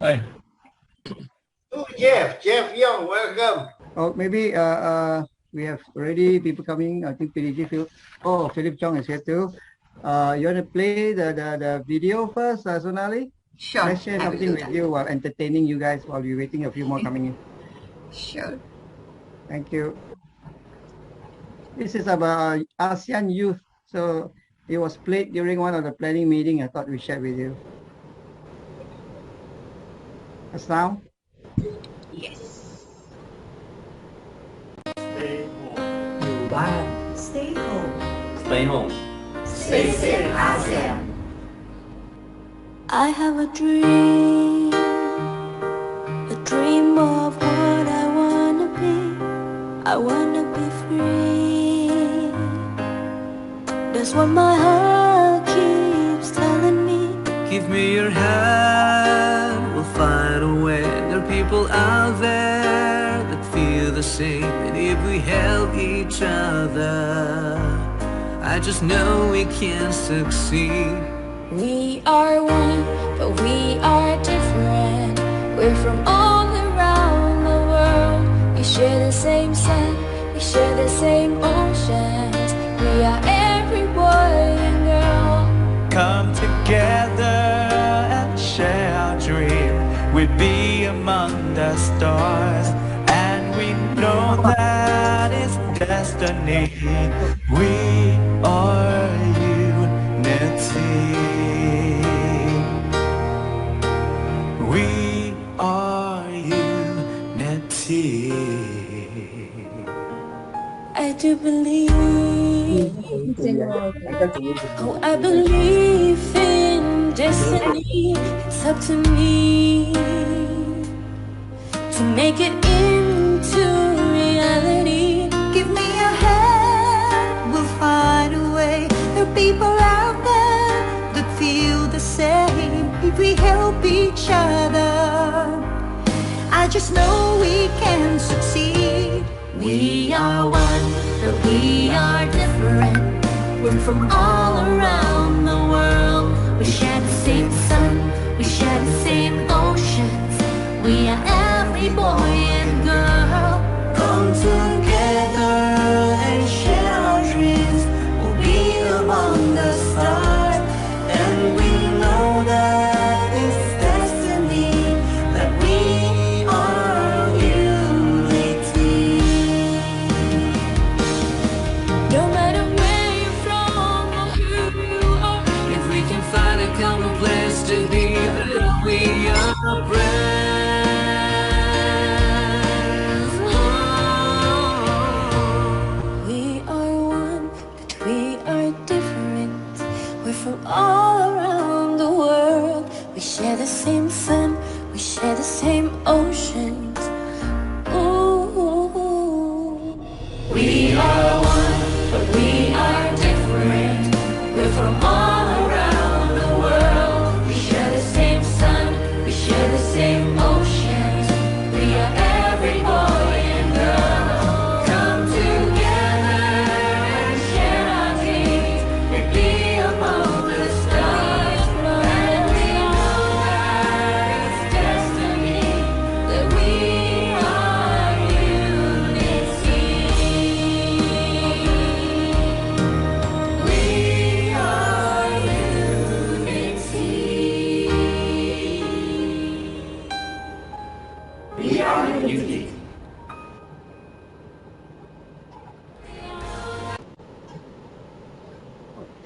Hi. Oh, Jeff Young, welcome. Oh, maybe we have already people coming. I think PDG Phil. Oh, Philip Chong is here too. You want to play the video first, Sonali? Sure, Let's share I will something do with that. you while entertaining you guys while we're waiting a few more coming in. Sure. Thank you. This is about ASEAN youth. So it was played during one of the planning meeting. I thought we share with you. A sound? Yes. Stay home. อยู่บ้าน Stay home Stay home. Stay safe ASEAN I have a dream of what I wanna be. I wanna be free. That's what my heart keeps telling me. Give me your hand, we'll find a way. There are people out there that feel the same. And if we help each other, I just know we can succeed. We are one, but we are different. We're from all around the world. We share the same sun, we share the same oceans. We are every boy and girl. Come together and share our dream. We'll be among the stars, and we know that it's destiny. We are unity. We are unity. I do believe, oh, I believe in destiny. It's up to me to make it into reality. Give me a hand, we'll find a way. There are people out there that feel the same. If we help each other, I just know we can succeed. We are one, but we are different. We're from all around the world. We share the same sun, we share the same oceans. We are every boy and girl. Come together and share our dreams. We'll be among the stars, and we know that it's destiny, that we are unity. No matter where you're from or who you are, If we can find a common place to be, then we are friends. we are one, but we are different. We're from all around the world. We share the same sun, we share the same oceans. Ooh. We are one, but we are different. We're from all around the world. We share the same sun, we share the same oceans. We are every boy and girl. Come together and share our dreams. We'll be among the stars, and we know that it's destiny, that we are unity. We are unity. We are unity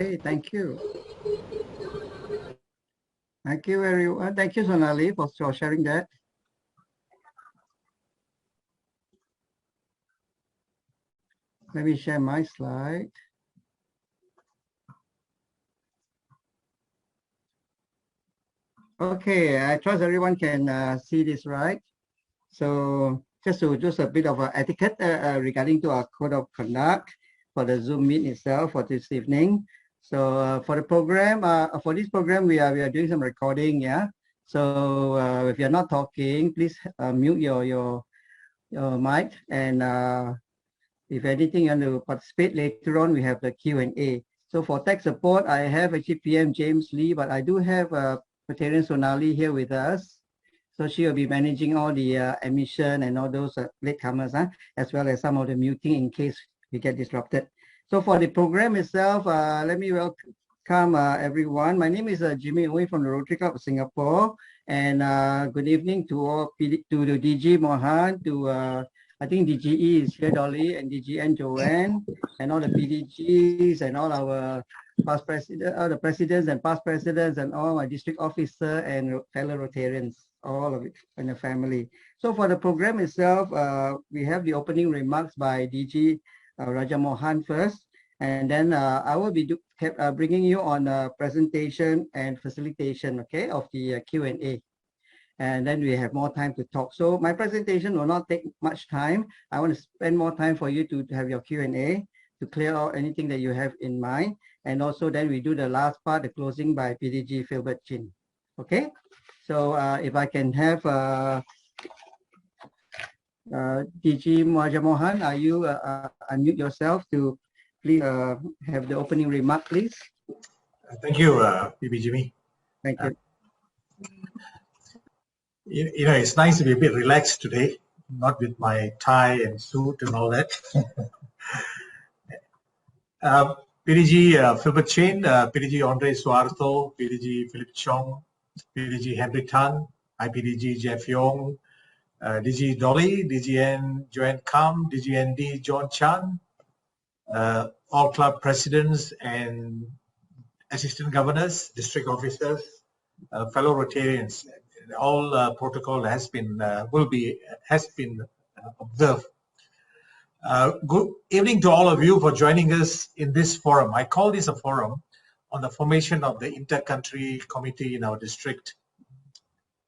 Okay, thank you. Thank you, everyone. Thank you, Sonali, for sharing that. Let me share my slide. Okay, I trust everyone can see this, right? So just a bit of etiquette regarding to our code of conduct for the Zoom meet itself for this evening. So for the program, for this program, we are doing some recording, yeah. So if you're not talking, please mute your mic, and if anything you want to participate later on, we have the Q&A. So for tech support, I have actually PM James Lee, but I do have Veteran Sonali here with us. So she will be managing all the admission and all those latecomers, as well as some of the muting in case we get disrupted. So for the program itself, let me welcome everyone. My name is Jimmy Uy from the Rotary Club of Singapore, and good evening to all to the DG Mohan, to I think DGE is here, Dolly, and DGN Joanne, and all the PDGs and all our past president, the presidents and past presidents, and all my district officer and fellow Rotarians, all of it in the family. So for the program itself, we have the opening remarks by DG Raja Mohan first, and then I will be bringing you on a presentation and facilitation, okay, of the Q&A. And then we have more time to talk. So my presentation will not take much time. I want to spend more time for you to have your Q&A, to clear out anything that you have in mind. And also then we do the last part, the closing by PDG Philbert Chin. Okay, so if I can have DG Raja Mohan, are you unmute yourself to please have the opening remark, please? Thank you, PB Jimmy. Thank you. You know, it's nice to be a bit relaxed today, not with my tie and suit and all that. PDG Philbert Chin, PDG Andre Suarto, PDG Philip Chong, PDG Henry Tan, IPDG Jeff Yong, DG Dolly, DGN Joanne Kam, DGND John Chan, all club presidents and assistant governors, district officers, fellow Rotarians. All protocol has been observed. Good evening to all of you for joining us in this forum. I call this a forum on the formation of the Intercountry Committee in our district.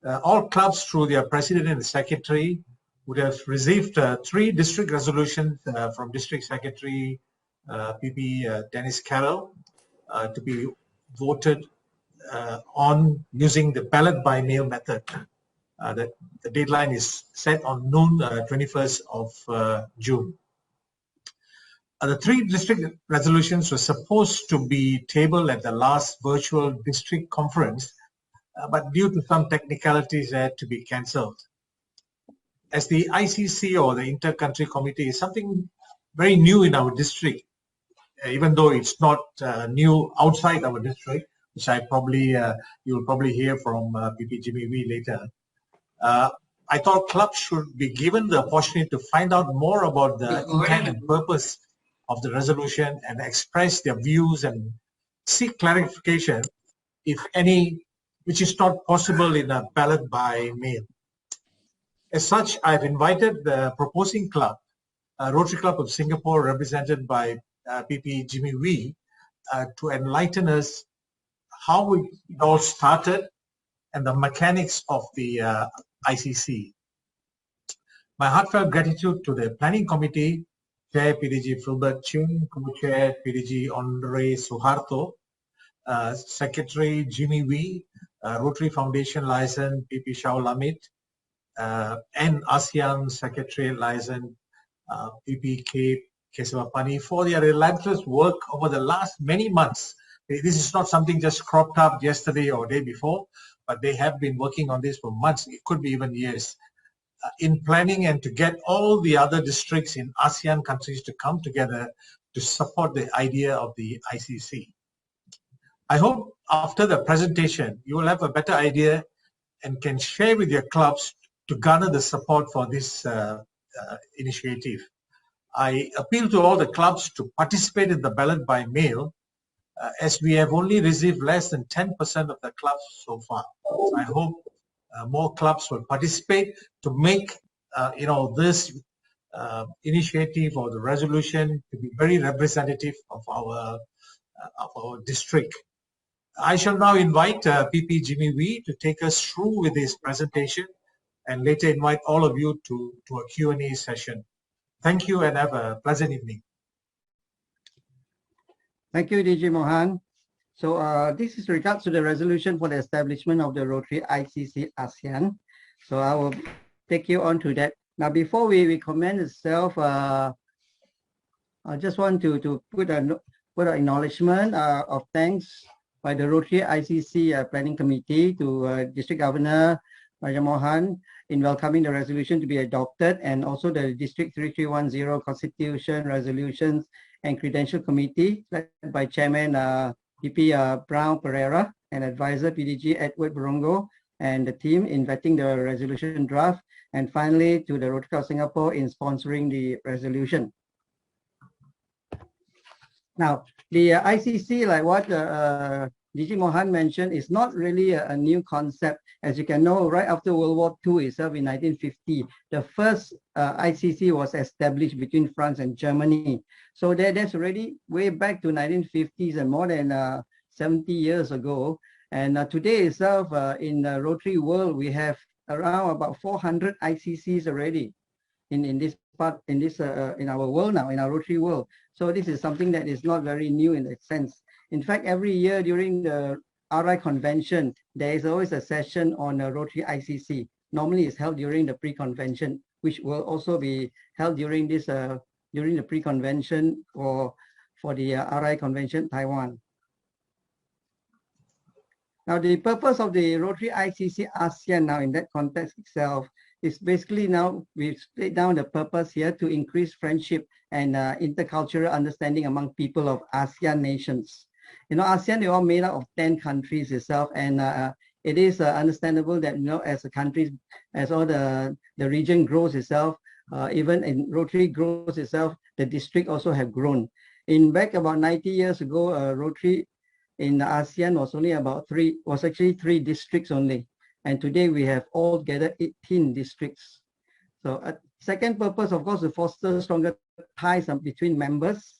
All clubs through their president and secretary would have received 3 district resolutions from District Secretary PP Dennis Carroll to be voted on using the ballot by mail method. The deadline is set on noon, 21st of June. The 3 district resolutions were supposed to be tabled at the last virtual district conference, but due to some technicalities, they had to be cancelled. As the ICC or the Intercountry Committee is something very new in our district, even though it's not new outside our district, which you'll probably hear from PP Jimmy Wee later. I thought clubs should be given the opportunity to find out more about the intent and purpose of the resolution and express their views and seek clarification, if any, which is not possible in a ballot by mail. As such, I've invited the proposing club, Rotary Club of Singapore, represented by PP Jimmy Wee, to enlighten us how it all started and the mechanics of the ICC. My heartfelt gratitude to the Planning Committee, Chair PDG Philbert Chin, Co-Chair PDG Andre Suharto, Secretary Jimmy Wee, Rotary Foundation Liaison PP Shao Lamit, and ASEAN Secretary Liaison PPK Kesavapani for their relentless work over the last many months. This is not something just cropped up yesterday or day before, but they have been working on this for months. It could be even years in planning and to get all the other districts in ASEAN countries to come together to support the idea of the ICC. I hope after the presentation, you will have a better idea and can share with your clubs to garner the support for this initiative. I appeal to all the clubs to participate in the ballot by mail, as we have only received less than 10% of the clubs so far. So I hope more clubs will participate to make this initiative or the resolution to be very representative of our district. I shall now invite PP Jimmy Wee to take us through with his presentation and later invite all of you to a Q&A session. Thank you and have a pleasant evening. Thank you, DG Mohan. So this is regards to the resolution for the establishment of the Rotary ICC ASEAN. So I will take you on to that. Now, before we comment itself, I just want to put an acknowledgement of thanks by the Rotary ICC Planning Committee to District Governor Raja Mohan, in welcoming the resolution to be adopted, and also the District 3310 Constitution, Resolutions, and Credential Committee, led by Chairman PP Brown Pereira and Advisor PDG Edward Borongo, and the team in vetting the resolution draft, and finally to the Rotary Club of Singapore in sponsoring the resolution. Now, the ICC, like what DG Mohan mentioned, is not really a new concept. As you can know, right after World War II itself in 1950, the first ICC was established between France and Germany. So that's already way back to 1950s and more than 70 years ago. And today itself, in the Rotary world, we have around about 400 ICCs already in this part, in our world now, in our Rotary world. So this is something that is not very new in that sense. In fact, every year during the RI convention, there is always a session on a Rotary ICC. Normally it's held during the pre-convention, which will also be held during this during the pre-convention for the RI convention Taiwan. Now, the purpose of the Rotary ICC ASEAN now in that context itself is basically now we've split down the purpose here to increase friendship and intercultural understanding among people of ASEAN nations. You know, ASEAN, they're all made up of 10 countries itself, and it is understandable that, you know, as the countries, as all the region grows itself, even in Rotary grows itself, the district also have grown. In back about 90 years ago, Rotary in the ASEAN was actually 3 districts only. And today we have altogether 18 districts. So second purpose, of course, to foster stronger ties between members,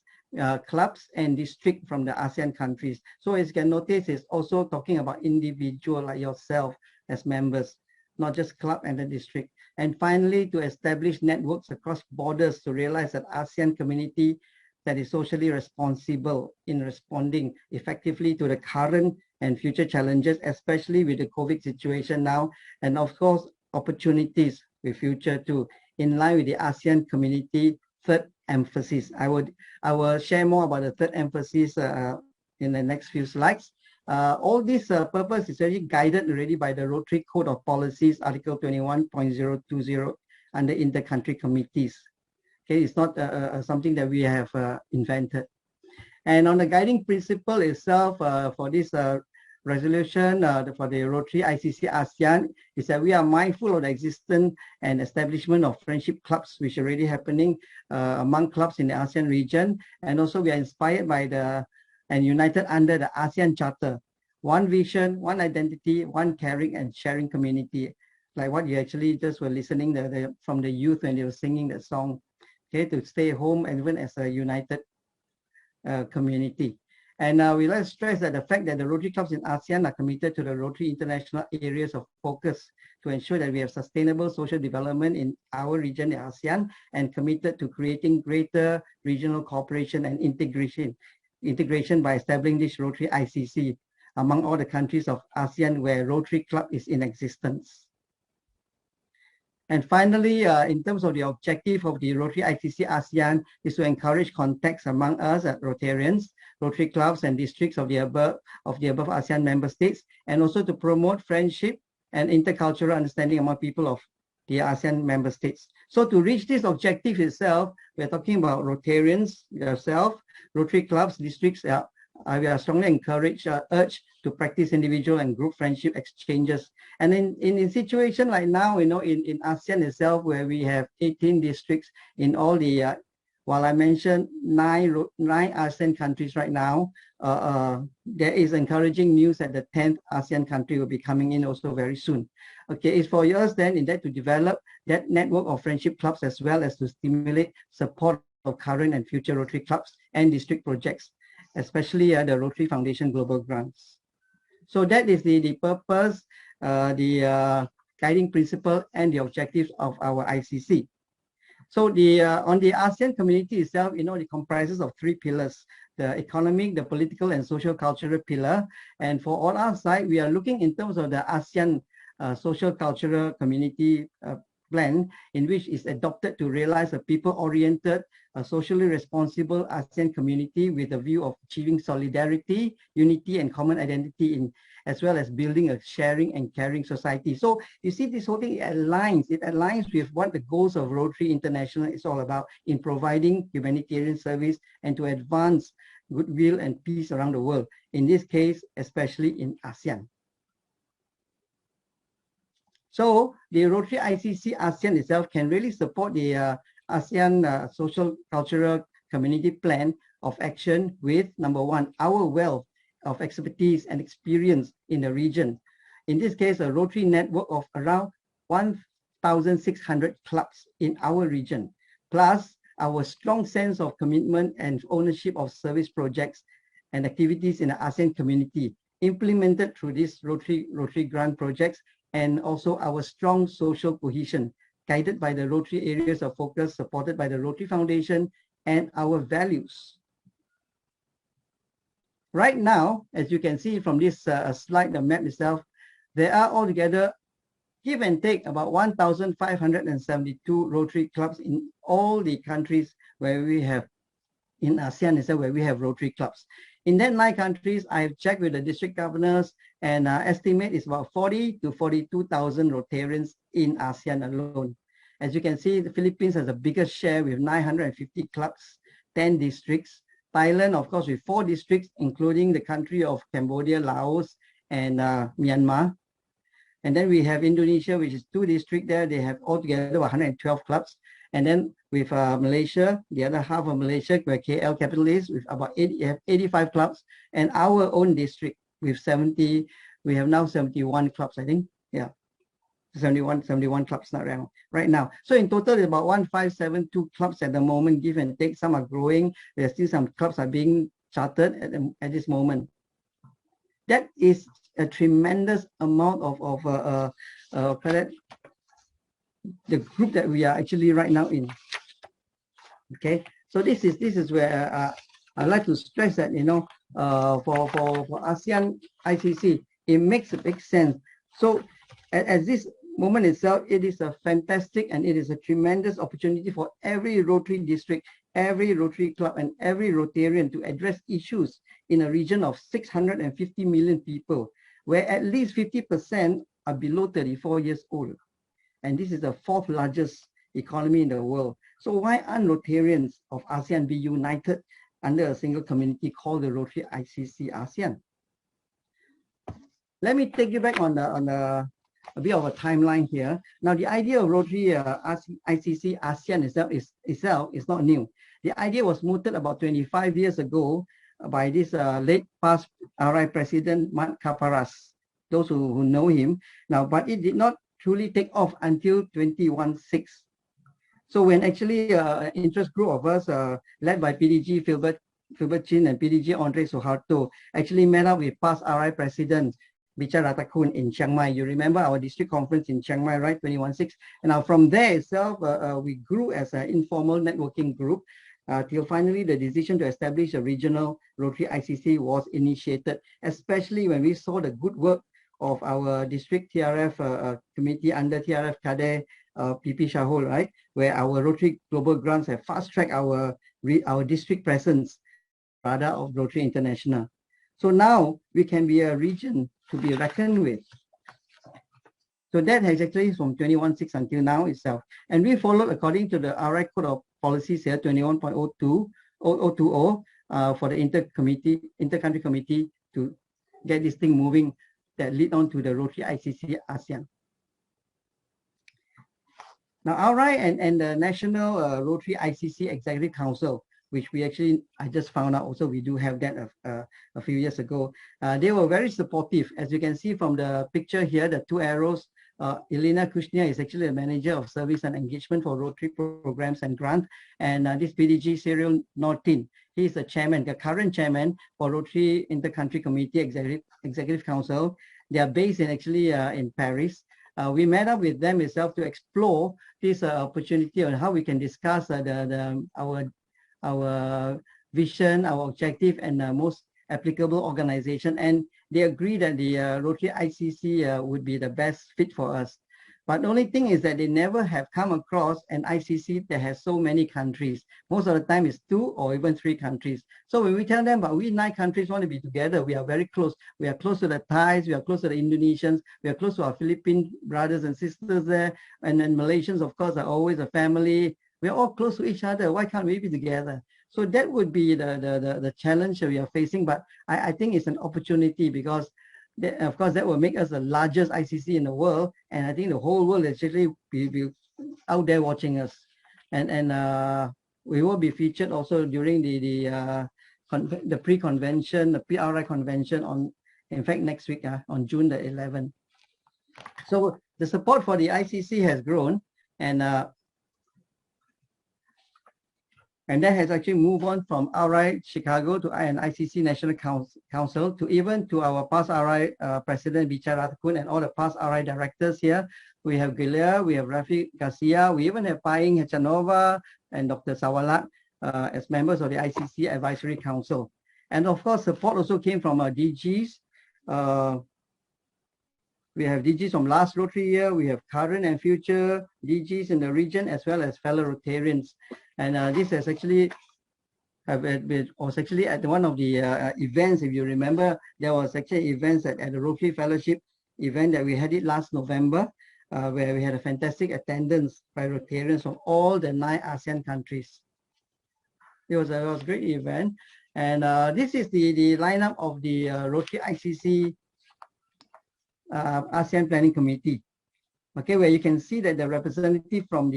clubs and district from the ASEAN countries. So as you can notice, it's also talking about individual like yourself as members, not just club and the district. And finally, to establish networks across borders to realize that ASEAN community that is socially responsible in responding effectively to the current and future challenges, especially with the COVID situation now, and of course, opportunities with future too, in line with the ASEAN community third emphasis. I will share more about the third emphasis in the next few slides. All this purpose is already guided already by the Rotary Code of Policies, Article 21.020 under Intercountry Committees. Okay, it's not something that we have invented. And on the guiding principle itself for this resolution for the Rotary ICC ASEAN is that we are mindful of the existence and establishment of friendship clubs, which are already happening among clubs in the ASEAN region. And also we are inspired by and united under the ASEAN Charter. One vision, one identity, one caring and sharing community. Like what you actually just were listening from the youth when they were singing that song. Okay, to stay home and even as a united community. And we like to stress that the fact that the Rotary clubs in ASEAN are committed to the Rotary international areas of focus to ensure that we have sustainable social development in our region, the ASEAN, and committed to creating greater regional cooperation and integration by establishing this Rotary ICC among all the countries of ASEAN where Rotary Club is in existence. And finally, in terms of the objective of the Rotary ICC ASEAN is to encourage contacts among us at Rotarians, Rotary clubs and districts of the above ASEAN member states, and also to promote friendship and intercultural understanding among people of the ASEAN member states. So to reach this objective itself, we're talking about Rotarians, yourself, Rotary clubs, districts. We are strongly urged to practice individual and group friendship exchanges. And in a situation like now, you know, in ASEAN itself, where we have 18 districts in all the, while I mentioned nine ASEAN countries right now, there is encouraging news that the 10th ASEAN country will be coming in also very soon. Okay, it's for us then in that to develop that network of friendship clubs as well as to stimulate support of current and future Rotary clubs and district projects, especially the Rotary Foundation Global Grants. So that is the purpose, the guiding principle and the objectives of our ICC. So on the ASEAN community itself, you know, it comprises of 3 pillars: the economic, the political and social cultural pillar. And for all our side, we are looking in terms of the ASEAN social cultural community plan, in which is adopted to realize a people-oriented, socially responsible ASEAN community with a view of achieving solidarity, unity, and common identity as well as building a sharing and caring society. So you see this whole thing aligns with what the goals of Rotary International is all about in providing humanitarian service and to advance goodwill and peace around the world. In this case, especially in ASEAN. So the Rotary ICC ASEAN itself can really support the ASEAN social cultural community plan of action with, number one, our wealth of expertise and experience in the region. In this case, a Rotary network of around 1,600 clubs in our region, plus our strong sense of commitment and ownership of service projects and activities in the ASEAN community implemented through these Rotary grant projects, and also our strong social cohesion guided by the Rotary areas of focus supported by the Rotary Foundation and our values. Right now, as you can see from this slide, the map itself, there are altogether, give and take, about 1,572 Rotary clubs in all the countries where we have, in ASEAN itself, where we have Rotary clubs. In that 9 countries, I have checked with the district governors, and estimate is about 40 to 42,000 Rotarians in ASEAN alone. As you can see, the Philippines has the biggest share with 950 clubs, 10 districts. Thailand, of course, with 4 districts, including the country of Cambodia, Laos, and Myanmar. And then we have Indonesia, which is 2 districts there. They have altogether 112 clubs. And then with Malaysia, the other half of Malaysia, where KL capital is, with about 85 clubs. And our own district with 70, we have now 71 clubs, I think. Yeah, 71 clubs right now. So in total, it's about 1,572 clubs at the moment, give and take. Some are growing. There's still some clubs are being chartered at this moment. That is a tremendous amount of the group that we are actually right now in. Okay, so this is where I'd like to stress that, you know, for ASEAN ICC, it makes a big sense. So at this moment itself, it is a fantastic and it is a tremendous opportunity for every Rotary district, every Rotary club, and every Rotarian to address issues in a region of 650 million people, where at least 50% are below 34 years old. And this is the 4th largest economy in the world. So why aren't Rotarians of ASEAN be united under a single community called the Rotary ICC ASEAN? Let me take you back on a bit of a timeline here. Now, the idea of Rotary ICC ASEAN itself is not new. The idea was mooted about 25 years ago by this late past RI President Mat Kaparas, those who know him now, but it did not truly take off until 2016. So when actually an interest group of us led by PDG Philbert Chin and PDG Andre Suharto actually met up with past RI President Bicha Ratakun in Chiang Mai. You remember our district conference in Chiang Mai, right? 2016. And now from there itself, we grew as an informal networking group till finally the decision to establish a regional Rotary ICC was initiated, especially when we saw the good work of our district TRF committee under TRF Kader PP Shahul, right? Where our Rotary Global Grants have fast-tracked our district presence, rather, of Rotary International. So now we can be a region to be reckoned with. So that has actually from 21.6 until now itself. And we followed according to the RI Code of Policies here, 21.020 for the intercountry committee to get this thing moving that lead on to the Rotary ICC ASEAN. Now, RI and the National Rotary ICC Executive Council, which I just found out also, we do have that a few years ago. They were very supportive. As you can see from the picture here, the 2 arrows, Elena Kushnia is actually a manager of service and engagement for Rotary programs and grants. And this PDG Cyril Nortin, he is the chairman, the current chairman for Rotary Intercountry Committee Executive Council. They are based in Paris. We met up with them itself to explore this opportunity on how we can discuss our vision, our objective, and most applicable organization. And they agree that the Rotary ICC would be the best fit for us. But the only thing is that they never have come across an ICC that has so many countries. Most of the time it's 2 or even 3 countries. So when we tell them, but we 9 countries want to be together, we are very close. We are close to the Thais, we are close to the Indonesians, we are close to our Philippine brothers and sisters there. And then Malaysians, of course, are always a family. We are all close to each other. Why can't we be together? So that would be the challenge that we are facing. But I think it's an opportunity because of course, that will make us the largest ICC in the world, and I think the whole world actually be out there watching us, and we will be featured also during the pre-convention, the PRI convention on, in fact, next week on June the 11th. So the support for the ICC has grown, and that has actually moved on from RI Chicago to an ICC National Council to even to our past RI President Bichar Ratakun and all the past RI directors here. We have Gilia, we have Rafi Garcia, we even have Paing Hechanova and Dr. Sawalak as members of the ICC Advisory Council. And of course, support also came from our DGs. We have DGs from last Rotary year, we have current and future DGs in the region, as well as fellow Rotarians. And this has actually was actually at one of the events. If you remember, there was actually events at the Rotary Fellowship event that we had it last November, where we had a fantastic attendance by Rotarians from all the 9 ASEAN countries. It was a great event. And this is the lineup of the Rotary ICC ASEAN Planning Committee. Okay, where you can see that the representative from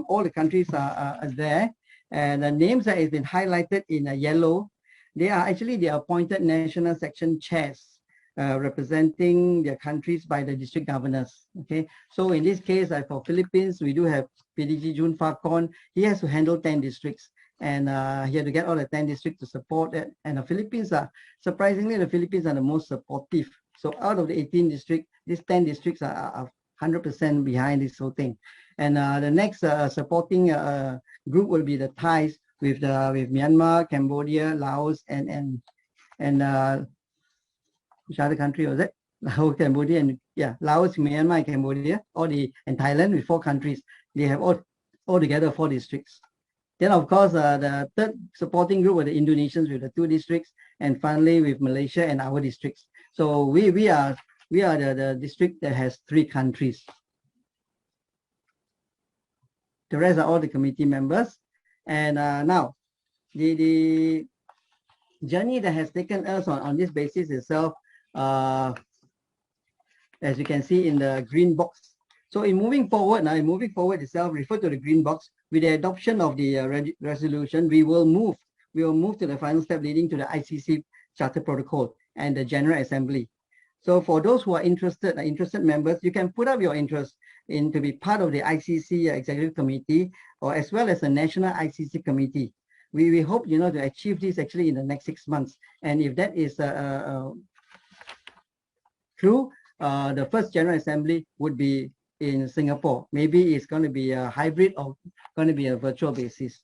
all the countries are there, and the names that has been highlighted in yellow, they are actually the appointed national section chairs representing their countries by the district governors. Okay, so in this case, for Philippines, we do have PDG Jun Fakon. He has to handle 10 districts, and he had to get all the 10 districts to support it. And the Philippines are, surprisingly, the Philippines are the most supportive. So out of the 18 districts, these 10 districts are 100% behind this whole thing. And the next supporting group will be the Thais with Myanmar, Cambodia, Laos, and which other country was it? Laos, Cambodia, and Laos, Myanmar, Cambodia, and Thailand with 4 countries. They have all together 4 districts. Then of course the third supporting group were the Indonesians with the 2 districts, and finally with Malaysia and our districts. So we are the district that has 3 countries. The rest are all the committee members. And now, the journey that has taken us on this basis itself, as you can see in the green box. So in moving forward itself, refer to the green box. With the adoption of the resolution, we will move to the final step leading to the ICC Charter Protocol and the General Assembly. So for those who are interested members, you can put up your interest in to be part of the ICC Executive Committee, or as well as the National ICC Committee. We hope, to achieve this actually in the next 6 months. And if that is true, the first General Assembly would be in Singapore. Maybe it's going to be a hybrid or going to be a virtual basis.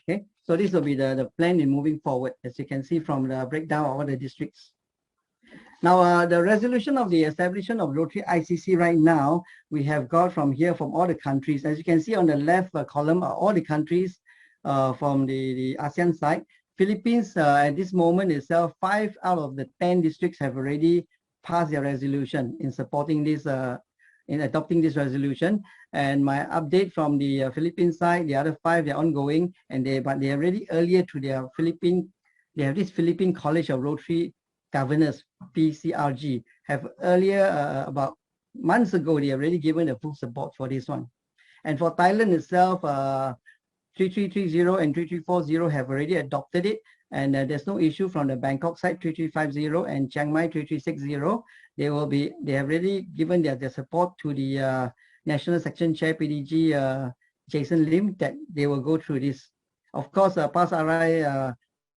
Okay, so this will be the plan in moving forward, as you can see from the breakdown of all the districts. Now, the resolution of the establishment of Rotary ICC right now, we have got from all the countries. As you can see on the left column are all the countries from the ASEAN side. Philippines, at this moment itself, 5 out of the 10 districts have already passed their resolution in supporting this, in adopting this resolution. And my update from the Philippine side, the other 5, they're ongoing, and they are already earlier to their they have this Philippine College of Rotary Governors, PCRG, have earlier, about months ago, they have already given the full support for this one. And for Thailand itself, 3330 and 3340 have already adopted it, and there's no issue from the Bangkok side, 3350 and Chiang Mai 3360. They have already given their support to the National Section Chair PDG Jason Lim, that they will go through this. Of course, past RI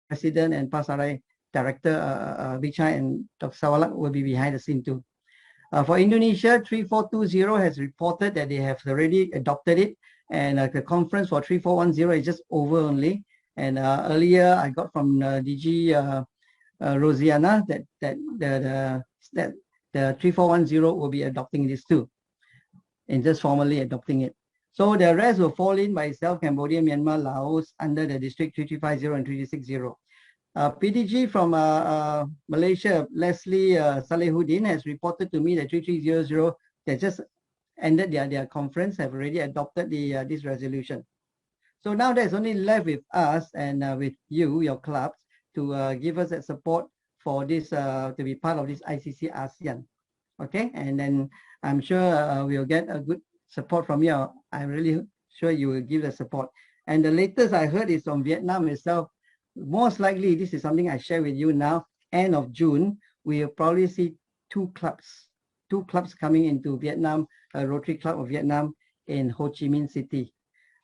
President and past RI Director Bichai and Dr. Sawalak will be behind the scene too. For Indonesia, 3420 has reported that they have already adopted it, and the conference for 3410 is just over only. And earlier I got from DG Rosiana that the 3410 will be adopting this too. in just formally adopting it. So the rest will fall in by itself: Cambodia, Myanmar, Laos, under the district 3350 and 3360. PDG from Malaysia, Leslie Salehuddin, has reported to me that 3300, they just ended their conference, have already adopted this resolution. So now there's only left with us and with you, your clubs, to give us that support for this, to be part of this ICC ASEAN. Okay, and then I'm sure we'll get a good support from you. I'm really sure you will give the support. And the latest I heard is from Vietnam itself. Most likely, this is something I share with you now, end of June, we'll probably see two clubs coming into Vietnam, a Rotary Club of Vietnam in Ho Chi Minh City.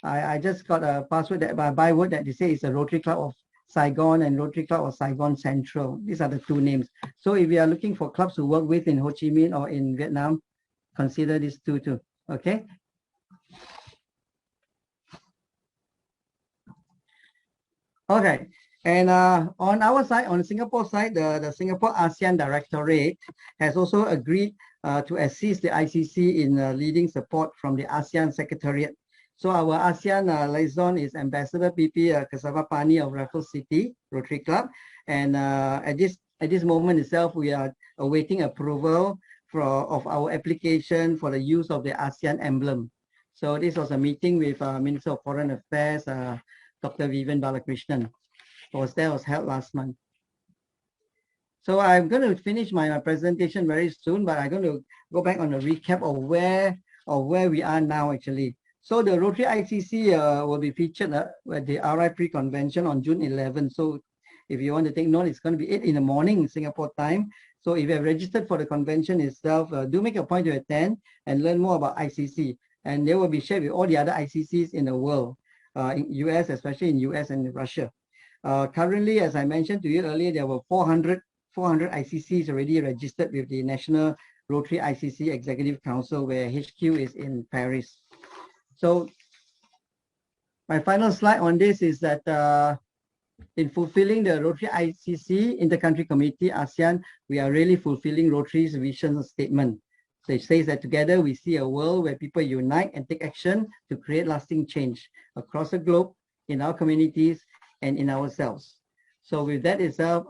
I just got a password, that byword, that they say it's a Rotary Club of Saigon and Rotary Club of Saigon Central. These are the two names. So if you are looking for clubs to work with in Ho Chi Minh or in Vietnam, consider these two too, okay? Okay, and on our side, on Singapore side, the Singapore ASEAN Directorate has also agreed to assist the ICC in leading support from the ASEAN Secretariat. So our ASEAN liaison is Ambassador PP Kasavapani of Raffles City Rotary Club, and at this moment itself, we are awaiting approval of our application for the use of the ASEAN emblem. So this was a meeting with Minister of Foreign Affairs, Dr. Vivian Balakrishnan. Was held last month. So I'm going to finish my presentation very soon, but I'm going to go back on a recap of where we are now actually. So the Rotary ICC will be featured at the RI Pre-Convention on June 11. So if you want to take note, it's going to be 8 in the morning Singapore time. So if you have registered for the convention itself, do make a point to attend and learn more about ICC. And they will be shared with all the other ICCs in the world, in US, especially in US and Russia. Currently, as I mentioned to you earlier, there were 400 ICCs already registered with the National Rotary ICC Executive Council, where HQ is in Paris. So my final slide on this is that in fulfilling the Rotary ICC Intercountry Committee ASEAN, we are really fulfilling Rotary's vision statement. So it says that together we see a world where people unite and take action to create lasting change across the globe, in our communities, and in ourselves. So with that itself,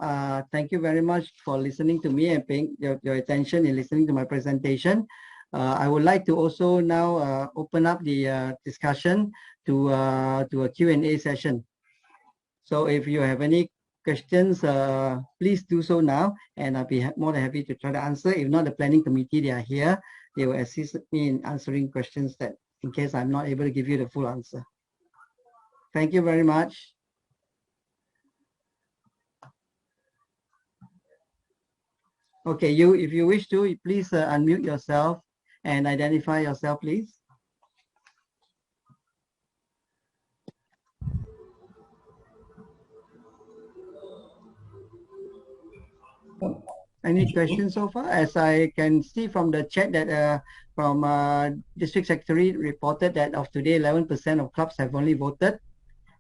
thank you very much for listening to me and paying your attention in listening to my presentation. I would like to also now open up the discussion to a Q&A session. So if you have any questions, please do so now, and I'll be more than happy to try to answer. If not, the planning committee, they are here. They will assist me in answering questions that, in case I'm not able to give you the full answer. Thank you very much. Okay, if you wish to, please unmute yourself and identify yourself, please. Any questions so far? As I can see from the chat that from District Secretary reported that of today, 11% of clubs have only voted.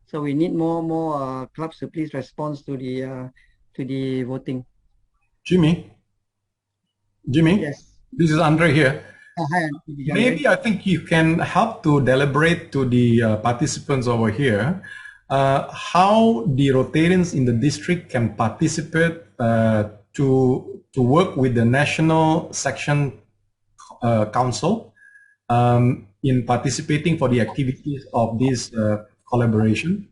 So we need more clubs to please respond to the voting. Jimmy? Yes. This is Andre here. Hi, Maybe I think you can help to deliberate to the participants over here how the Rotarians in the district can participate to work with the National Section Council in participating for the activities of this collaboration.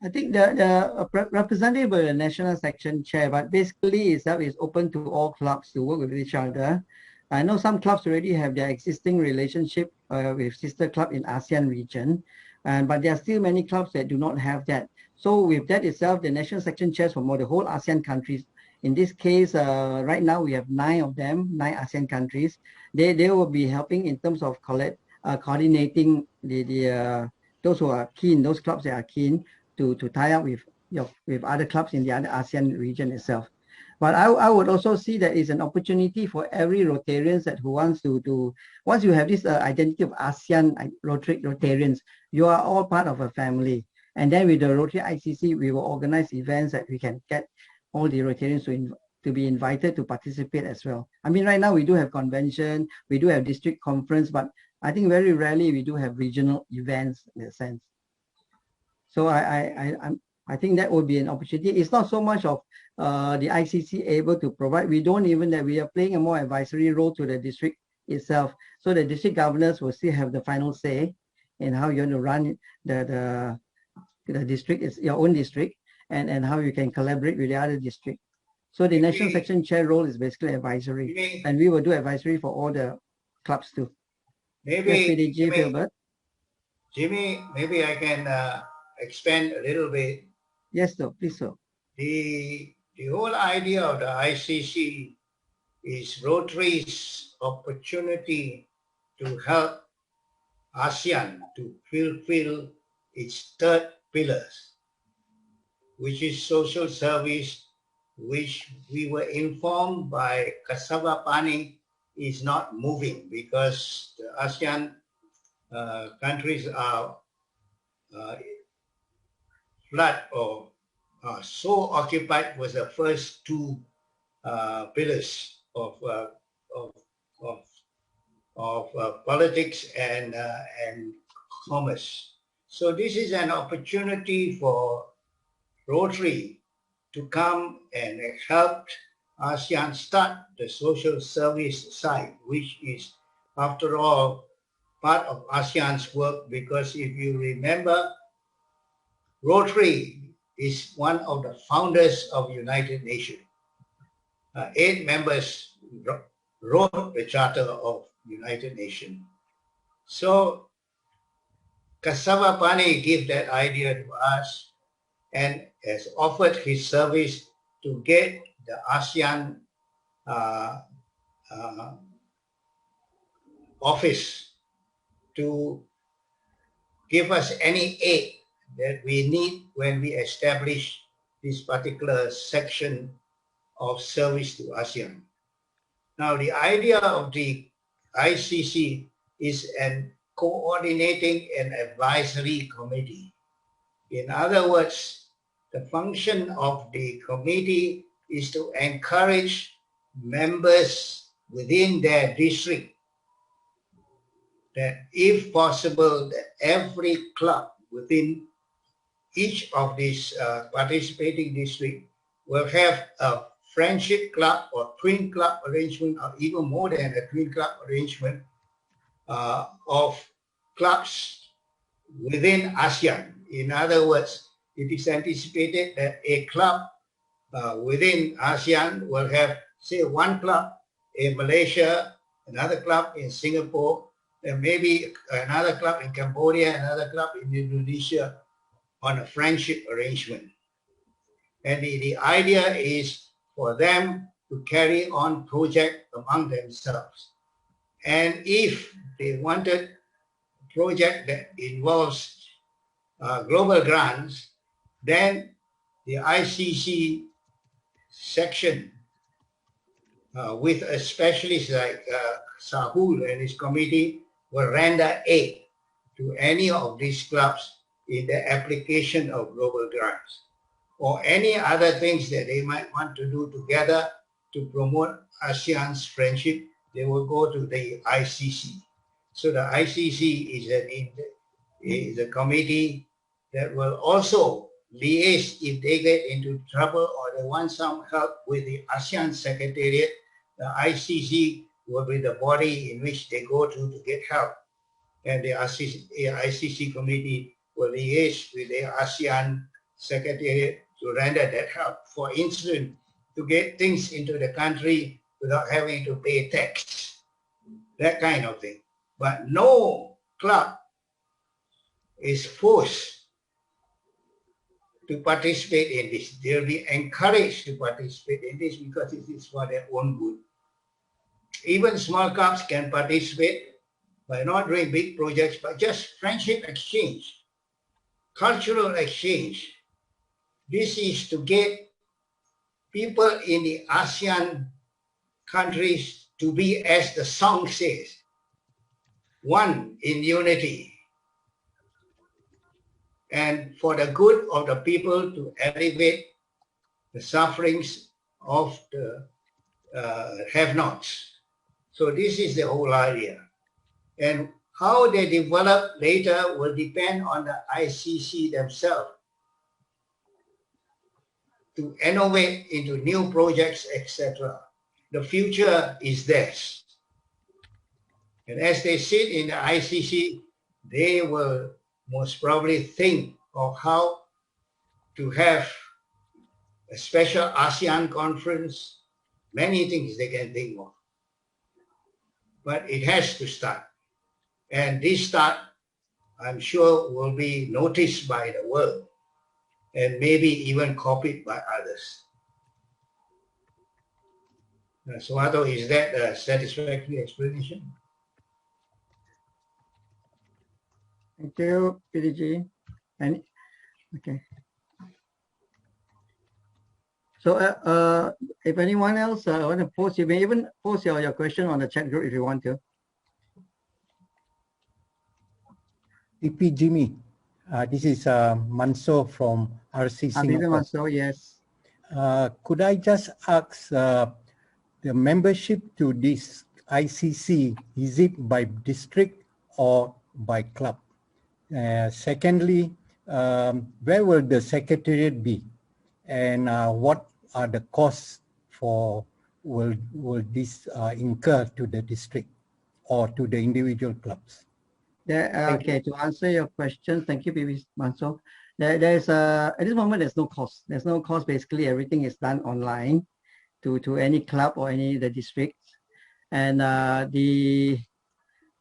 I think the representative of the National Section Chair, but basically itself is open to all clubs to work with each other. I know some clubs already have their existing relationship with sister club in ASEAN region, but there are still many clubs that do not have that. So with that itself, the National Section Chairs from the whole ASEAN countries, in this case, right now we have 9 of them, 9 ASEAN countries. They will be helping in terms of coordinating those who are keen, those clubs that are keen to tie up with other clubs in the other ASEAN region itself. But I would also see that it's an opportunity for every Rotarians that who wants to once you have this identity of ASEAN Rotarians, you are all part of a family. And then with the Rotary ICC, we will organize events that we can get all the Rotarians to be invited to participate as well. I mean, right now we do have convention, we do have district conference, but I think very rarely we do have regional events in a sense. So I think that would be an opportunity. It's not so much of the ICC able to provide. We don't even that we are playing a more advisory role to the district itself. So the district governors will still have the final say in how you're going to run the district, is your own district, and how you can collaborate with the other district. So the national section chair role is basically advisory, and we will do advisory for all the clubs too. Maybe, Gilbert. Jimmy, maybe I can expand a little bit. Yes, sir. Please, sir. The whole idea of the ICC is Rotary's opportunity to help ASEAN to fulfill its third pillars, which is social service, which we were informed by Kasaba Pani is not moving because the ASEAN countries are flood or so occupied with the first two pillars of politics and commerce. So this is an opportunity for Rotary to come and help ASEAN start the social service side, which is, after all, part of ASEAN's work, because if you remember, Rotary is one of the founders of United Nations. 8 members wrote the Charter of United Nations. So Kasaba Pani gave that idea to us and has offered his service to get the ASEAN office to give us any aid that we need when we establish this particular section of service to ASEAN. Now, the idea of the ICC is an coordinating and advisory committee. In other words, the function of the committee is to encourage members within their district that, if possible, that every club within each of these participating districts will have a friendship club or twin club arrangement, or even more than a twin club arrangement of clubs within ASEAN. In other words, it is anticipated that a club within ASEAN will have, say, one club in Malaysia, another club in Singapore, and maybe another club in Cambodia, another club in Indonesia, on a friendship arrangement. And the idea is for them to carry on project among themselves. And if they wanted a project that involves global grants, then the ICC section with a specialist like Sahul and his committee will render aid to any of these clubs in the application of global grants, or any other things that they might want to do together to promote ASEAN's friendship. They will go to the ICC. So the ICC is a committee that will also liaise if they get into trouble or they want some help with the ASEAN Secretariat. The ICC will be the body in which they go to get help. And the ICC committee will liaise with the ASEAN Secretariat to render that help. For instance, to get things into the country without having to pay tax, that kind of thing. But no club is forced to participate in this. They'll be encouraged to participate in this because it is for their own good. Even small clubs can participate by not doing big projects, but just friendship exchange, cultural exchange. This is to get people in the ASEAN countries to be, as the song says, one in unity, and for the good of the people to alleviate the sufferings of the have-nots. So this is the whole idea. And how they develop later will depend on the ICC themselves to innovate into new projects, etc. The future is theirs. And as they sit in the ICC, they will most probably think of how to have a special ASEAN conference, many things they can think of. But it has to start. And this start, I'm sure, will be noticed by the world and maybe even copied by others. Suharto, is that a satisfactory explanation? Thank you, PDG. And okay. So if anyone else want to post, you may even post your question on the chat group if you want to. TP Jimmy, this is Manso from RC Singapore. Manso, yes. Could I just ask the membership to this ICC, is it by district or by club? Secondly, where will the secretariat be? And what are the costs for, will this incur to the district or to the individual clubs? Okay, to answer your question, thank you, PB Manso. There's at this moment, there's no cost. There's no cost. Basically, everything is done online to any club or any of the districts. And the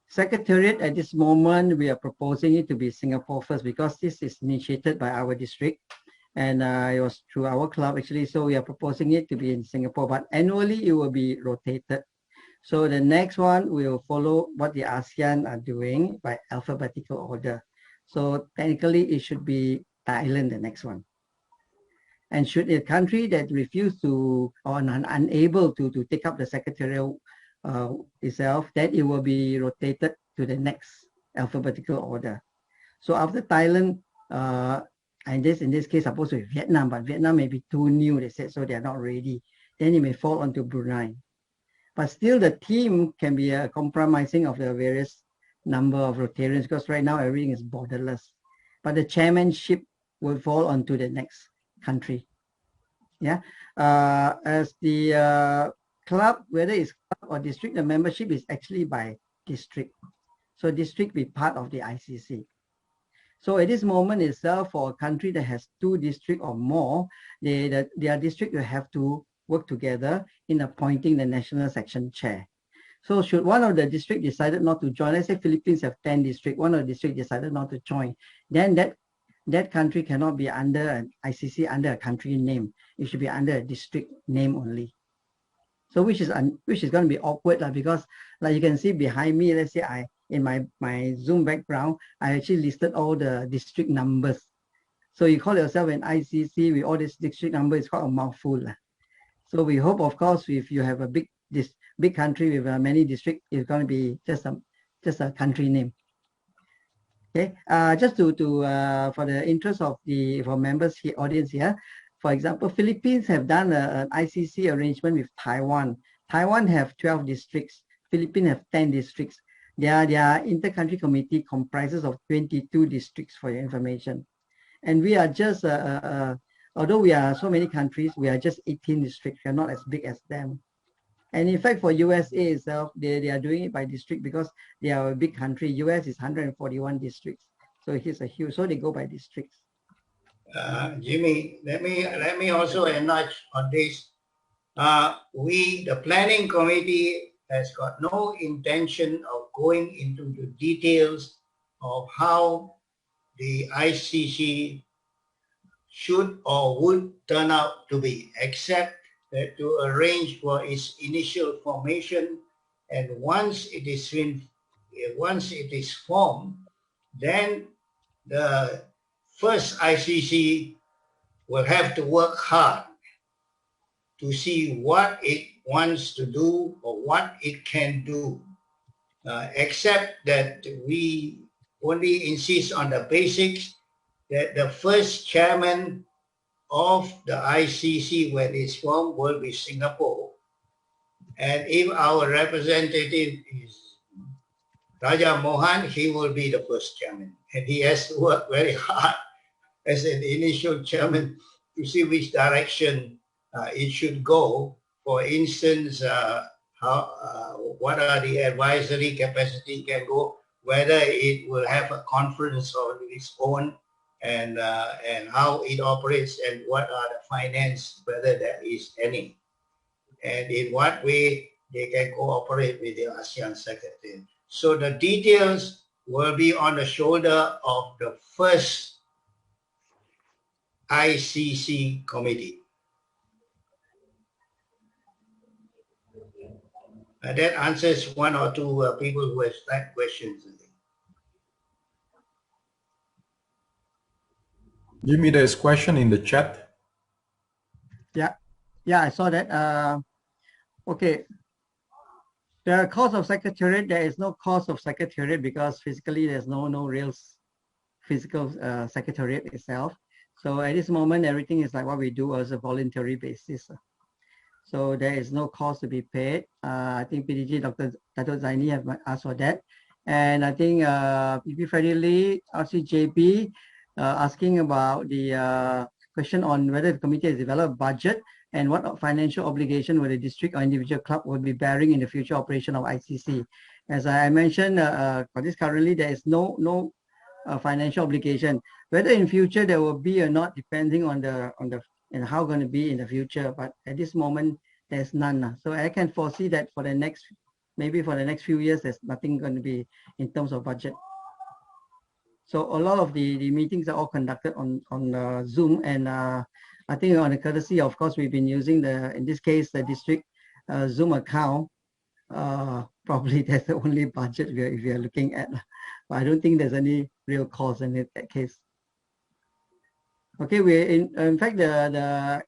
secretariat at this moment, we are proposing it to be Singapore first because this is initiated by our district. And it was through our club actually. So we are proposing it to be in Singapore, but annually it will be rotated. So the next one will follow what the ASEAN are doing by alphabetical order. So technically it should be Thailand, the next one. And should a country that refuse to or unable to take up the secretarial itself, then it will be rotated to the next alphabetical order. So after Thailand, and in this case, supposed to be Vietnam, but Vietnam may be too new, they said, so they are not ready. Then it may fall onto Brunei. But still the team can be a compromising of the various number of Rotarians because right now everything is borderless. But the chairmanship will fall onto the next country. Yeah. As the club, whether it's club or district, the membership is actually by district. So district be part of the ICC. So at this moment itself, for a country that has 2 districts or more, their district will have to work together in appointing the national section chair. So should one of the districts decided not to join, let's say Philippines have 10 districts, one of the districts decided not to join, then that country cannot be under an ICC under a country name. It should be under a district name only. So which is going to be awkward because like you can see behind me, let's say in my Zoom background, I actually listed all the district numbers. So you call yourself an ICC with all this district number, it's quite a mouthful. So we hope, of course, if you have a big country with many districts, it's going to be just a country name. Okay, just to for the interest of for members here, audience here, for example, Philippines have done an ICC arrangement with Taiwan. Taiwan have 12 districts. Philippines have 10 districts. Their intercountry committee comprises of 22 districts for your information. And we are just, although we are so many countries, we are just 18 districts. We are not as big as them. And in fact, for USA itself, they are doing it by district because they are a big country. US is 141 districts. So it's a huge, so they go by districts. Jimmy, let me also enlarge on this. The planning committee has got no intention of going into the details of how the ICC should or would turn out to be, except that to arrange for its initial formation, and once it is formed, then the first ICC will have to work hard to see what it wants to do or what it can do, except that we only insist on the basics, that the first chairman of the ICC when it's formed will be Singapore. And if our representative is Raja Mohan, he will be the first chairman. And he has to work very hard as an initial chairman to see which direction it should go. For instance, what are the advisory capacity can go, whether it will have a conference of its own, and how it operates, and what are the finance, whether there is any, and in what way they can cooperate with the ASEAN Secretary. So the details will be on the shoulder of the first ICC committee. That answers one or two people who have that questions. Jimmy, there's a question in the chat. Yeah, I saw that. Okay. The cost of secretariat, there is no cost of secretariat because physically there's no real physical secretariat itself. So at this moment, everything is like what we do as a voluntary basis. So there is no cost to be paid. I think PDG Dr. Dato' Zaini have asked for that. And I think PP Federally, RCJB, asking about the question on whether the committee has developed a budget and what financial obligation will the district or individual club will be bearing in the future operation of ICC. As I mentioned, for this currently, there is no financial obligation. Whether in future there will be or not, depending on the and how going to be in the future. But at this moment, there's none. So I can foresee that for the next, maybe for the next few years, there's nothing going to be in terms of budget. So a lot of the meetings are all conducted on Zoom, and I think on the courtesy, of course, we've been using in this case, the district Zoom account. Probably that's the only budget we are looking at. But I don't think there's any real cost in that case. Okay, we in fact the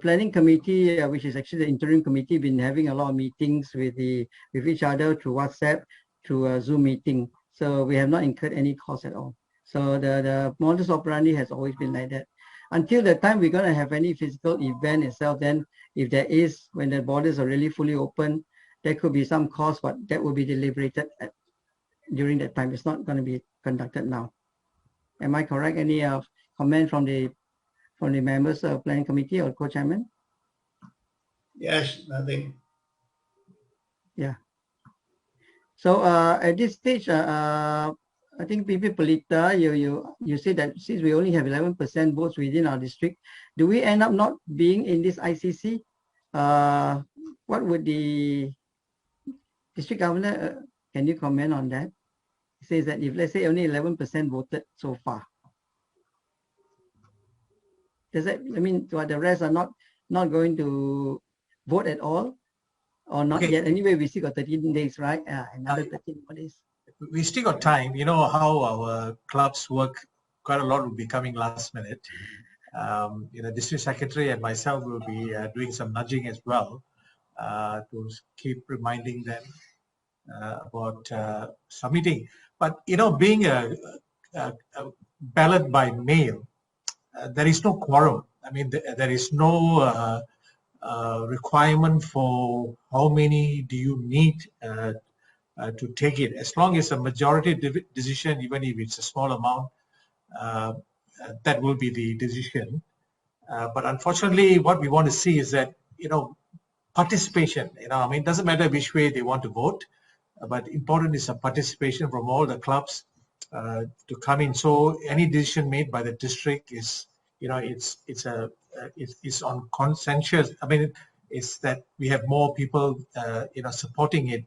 planning committee, which is actually the interim committee, been having a lot of meetings with each other through WhatsApp, through a Zoom meeting. So we have not incurred any cost at all. So the modus operandi has always been like that. Until the time we're going to have any physical event itself, then if there is, when the borders are really fully open, there could be some cost, but that will be deliberated during that time. It's not going to be conducted now. Am I correct? Any comment from the members of planning committee or co-chairman? Yes, nothing. Yeah. So at this stage, I think PP Pelita, you said that since we only have 11% votes within our district, do we end up not being in this ICC? What would the district governor, can you comment on that? It says that if let's say only 11% voted so far, does that, I mean, the rest are not going to vote at all? Or not yet? Anyway, we still got 13 days, right? Another 13 more days. We still got time. You know how our clubs work. Quite a lot will be coming last minute. District secretary and myself will be doing some nudging as well to keep reminding them about submitting. But being a ballot by mail, there is no quorum. I mean, there is no requirement for how many do you need to take it. As long as a majority decision, even if it's a small amount, that will be the decision. But unfortunately, what we want to see is that, participation, I mean, it doesn't matter which way they want to vote, but important is a participation from all the clubs to come in. So any decision made by the district is, it's on consensus. I mean, it's that we have more people, supporting it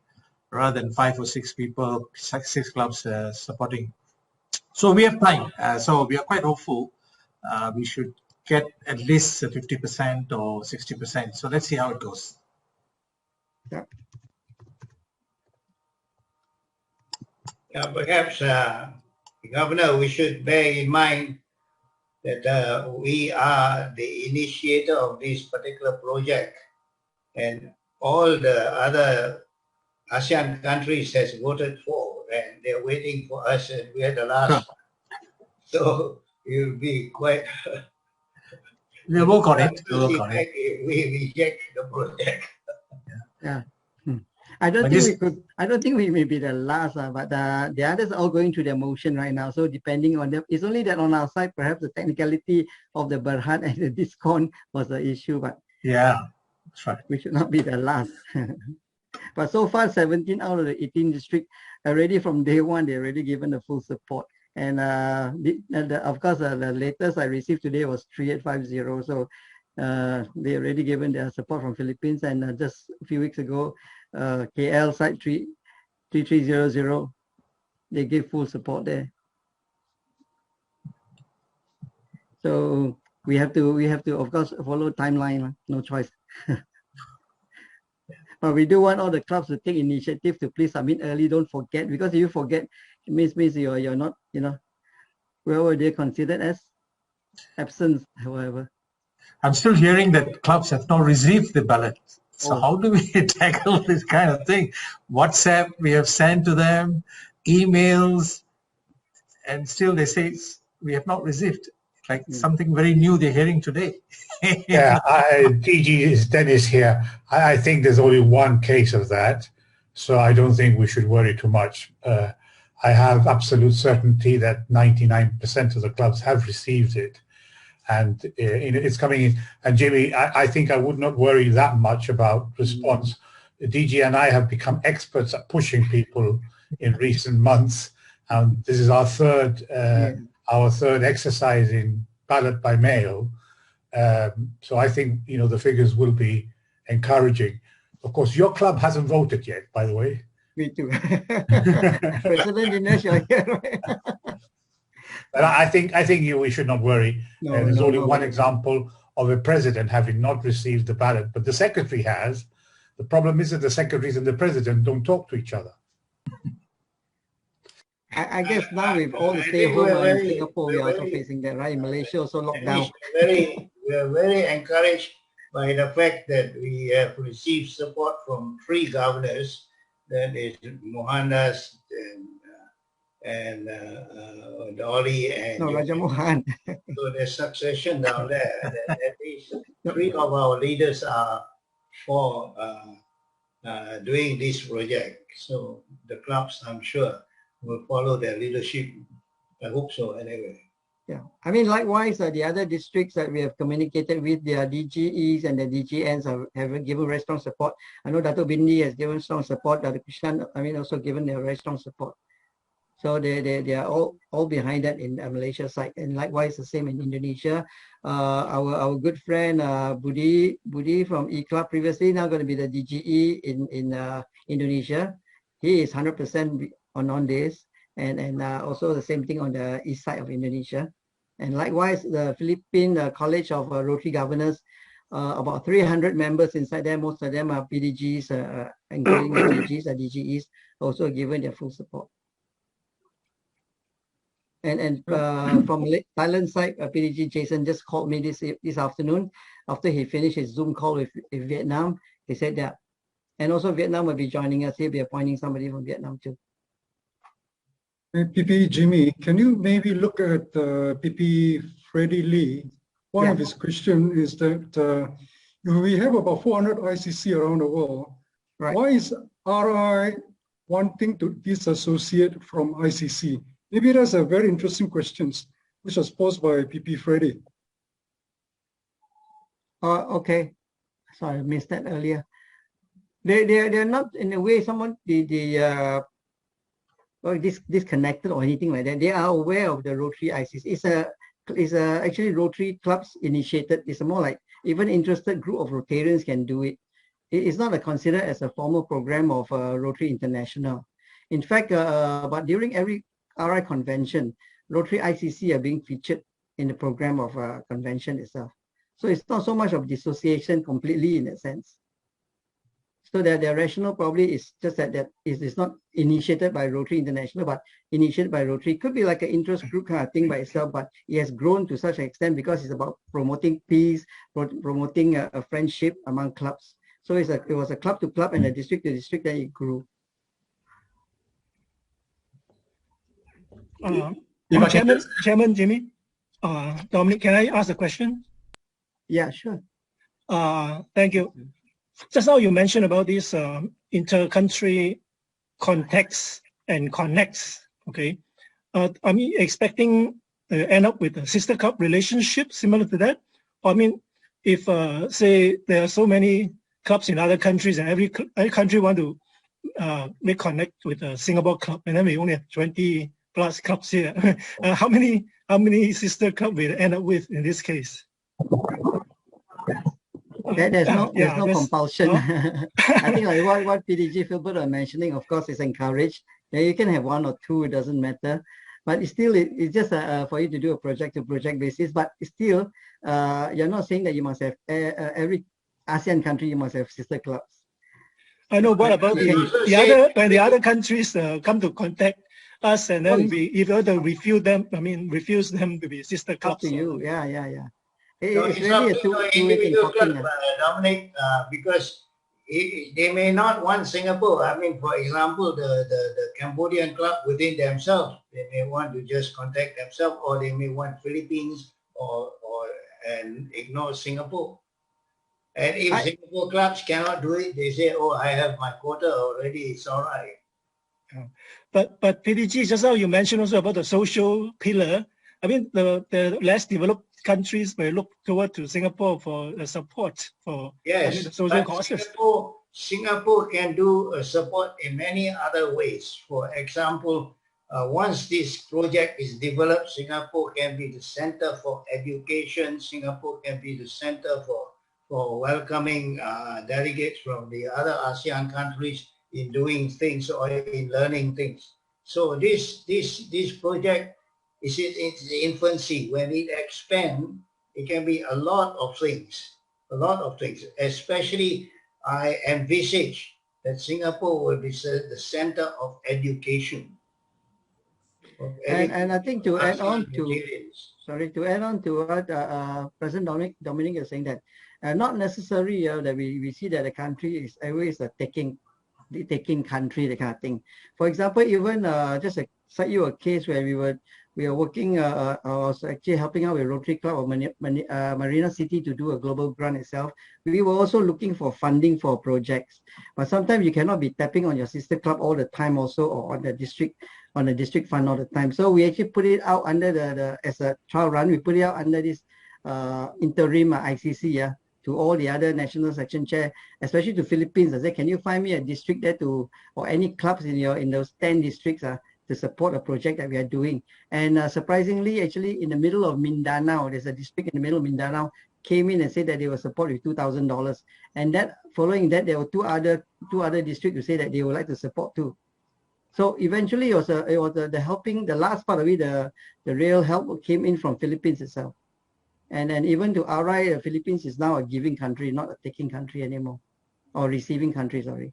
rather than 5 or 6 people, 6 clubs supporting. So we have time. So we are quite hopeful. We should get at least 50% or 60%. So let's see how it goes. Yeah. Perhaps, Governor, we should bear in mind that we are the initiator of this particular project, and all the other ASEAN countries has voted for, and they're waiting for us, and we are the last one. So it will be quite We'll work on it. We'll work on it. We reject the project. Yeah. I don't think we could. I don't think we may be the last, but the others are all going through their motion right now. So depending on them, it's only that on our side, perhaps the technicality of the Berhad and the discount was the issue, but yeah, that's right. We should not be the last. But so far, 17 out of the 18 districts already from day one, they already given the full support. And of course, the latest I received today was 3850. So they already given their support from Philippines, and just a few weeks ago, KL site 3300, they gave full support there. So we have to of course follow timeline, no choice. But we do want all the clubs to take initiative to please submit early. Don't forget, because if you forget, it means you're not, where were they considered as absence, however. I'm still hearing that clubs have not received the ballot. So how do we tackle this kind of thing? WhatsApp, we have sent to them, emails, and still they say we have not received. Like something very new they're hearing today. Yeah, DG is Dennis here. I think there's only one case of that, so I don't think we should worry too much. I have absolute certainty that 99% of the clubs have received it, and it's coming in. And Jimmy, I think I would not worry that much about response. DG and I have become experts at pushing people in recent months, and this is our third exercise in ballot by mail. So I think, the figures will be encouraging. Of course, your club hasn't voted yet, by the way. Me too. President Dinesh, you're here, right? But I think we should not worry. There's only one example of a president having not received the ballot, but the secretary has. The problem is that the secretaries and the president don't talk to each other. I guess now with all the stay home in Singapore, we are also facing that, right? In Malaysia also locked down. We are very encouraged by the fact that we have received support from 3 governors, that is Mohandas and Dolly and Raja Mohan. So there's succession down there. At least 3 of our leaders are for doing this project. So the clubs, I'm sure, will follow their leadership. I hope so anyway. Yeah, I mean, likewise, the other districts that we have communicated with, their DGEs and the DGNs have given very strong support. I know Dato' Bindi has given strong support. Dato' Krishnan, also given their very strong support. So they are all behind that in Malaysia side, and likewise the same in Indonesia. Our good friend Budi from E Club previously, now going to be the DGE in Indonesia. He is 100% on this. And also the same thing on the east side of Indonesia. And likewise, the Philippine College of Rotary Governors, about 300 members inside there. Most of them are PDGs, including DGs and DGEs, also given their full support. And from Thailand side, PDG Jason just called me this afternoon after he finished his Zoom call with Vietnam. He said that, and also Vietnam will be joining us. He'll be appointing somebody from Vietnam too. PP Jimmy, can you maybe look at PP Freddie Lee? One of his questions is that we have about 400 ICC around the world. Right. Why is RI wanting to disassociate from ICC? Maybe that's a very interesting question, which was posed by PP Freddie. Okay. Sorry, I missed that earlier. They're not in a way disconnected or anything like that. They are aware of the Rotary ICC. It's actually Rotary clubs initiated. It's more like even interested group of Rotarians can do it. It's not considered as a formal program of Rotary International. In fact, but during every RI convention, Rotary ICC are being featured in the program of convention itself. So it's not so much of dissociation completely in that sense. So their rationale probably is just that it's not initiated by Rotary International, but initiated by Rotary. Could be like an interest group kind of thing by itself, but it has grown to such an extent because it's about promoting peace, promoting a friendship among clubs. So it was a club to club and a district to district that it grew. Chairman Jimmy, Dominic, can I ask a question? Yeah, sure. Thank you. Just now you mentioned about this inter-country contacts and connects. Okay, I mean, expecting end up with a sister club relationship similar to that. I mean, if say there are so many clubs in other countries and every country want to make connect with a Singapore club, and then we only have 20 plus clubs here. How many sister clubs will end up with in this case? There's no compulsion. I think like what PDG Philbert are mentioning, of course, is encouraged. Yeah, you can have one or two, it doesn't matter. But it's still, it's just for you to do a project-to-project basis. But still, you're not saying that you must have every ASEAN country, you must have sister clubs. I know. What about the other countries come to contact us, and then we either refuse them to be sister clubs? Up to you. Yeah. It's really a individual club, Dominic, because they may not want Singapore. I mean, for example, the Cambodian club within themselves, they may want to just contact themselves, or they may want Philippines and ignore Singapore. And if Singapore clubs cannot do it, they say, "Oh, I have my quota already. It's all right." But PDG, just now you mentioned also about the social pillar. I mean, the less developed countries may look toward to Singapore for the support for the social causes. Singapore can do support in many other ways. For example, once this project is developed, Singapore can be the center for education. Singapore can be the center for welcoming delegates from the other ASEAN countries in doing things or in learning things. So this project is in its infancy. When it expands, it can be a lot of things. Especially, I envisage that Singapore will be the center of education. And I think to add on to what President Dominic is saying, that not necessarily that we see that a country is always a taking country, that kind of thing. For example, even just to cite you a case where we were working, I was actually helping out with Rotary Club of Marina City to do a global grant itself. We were also looking for funding for projects, but sometimes you cannot be tapping on your sister club all the time also, or on the district fund all the time. So we actually put it out under as a trial run. We put it out under this interim ICC, to all the other national section chair, especially to Philippines. I said, can you find me a district there or any clubs in those 10 districts to support a project that we are doing? And surprisingly, actually, in the middle of Mindanao, there's a district in the middle of Mindanao, came in and said that they will support with $2,000. And following that, there were two other districts who say that they would like to support too. So eventually, it was the helping. The last part of it, the real help came in from Philippines itself. And then even to RI, the Philippines is now a giving country, not a taking country anymore, or receiving country, sorry.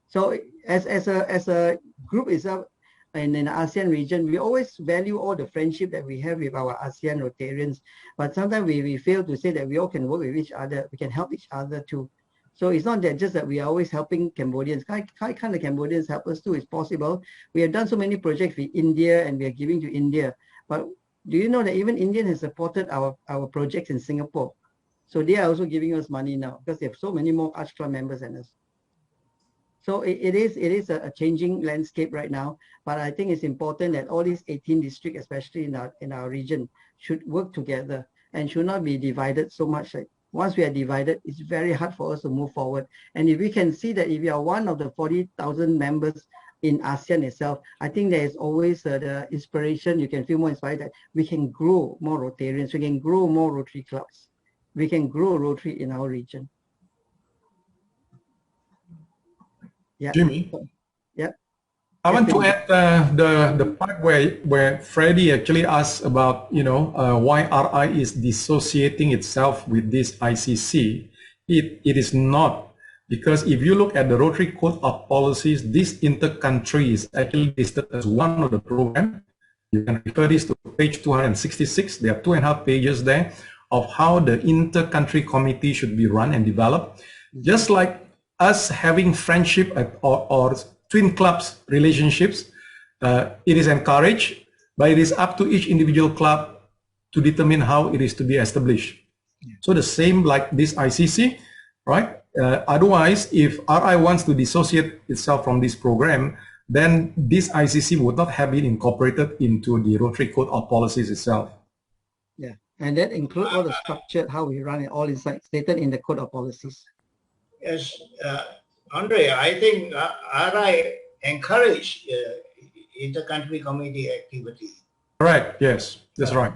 So as a group itself, and in the ASEAN region, we always value all the friendship that we have with our ASEAN Rotarians. But sometimes we fail to say that we all can work with each other. We can help each other too. So it's not that just that we are always helping Cambodians. Why can't the Cambodians help us too? It's possible. We have done so many projects with India, and we are giving to India. But do you know that even India has supported our projects in Singapore? So they are also giving us money now because they have so many more Arch Club members than us. So it is a changing landscape right now. But I think it's important that all these 18 districts, especially in our region, should work together and should not be divided so much. Like once we are divided, it's very hard for us to move forward. And if we can see that if we are one of the 40,000 members in ASEAN itself, I think there is always the inspiration. You can feel more inspired that we can grow more Rotarians, we can grow more Rotary clubs, we can grow Rotary in our region. Yeah. Jimmy? Yeah. I want to add the part where Freddie actually asked about, why RI is dissociating itself with this ICC. It is not. Because if you look at the Rotary Code of Policies, this inter-country is actually listed as one of the programs. You can refer this to page 266. There are 2.5 pages there of how the inter-country committee should be run and developed. Just like us having friendship or twin clubs relationships, it is encouraged, but it is up to each individual club to determine how it is to be established. So the same like this ICC, right? Otherwise, if RI wants to dissociate itself from this program, then this ICC would not have been incorporated into the Rotary Code of Policies itself. Yeah, and that include all the structure, how we run it, all inside stated in the Code of Policies. Yes, Andre, I think RI encourage inter-country committee activity. Correct, yes, that's right.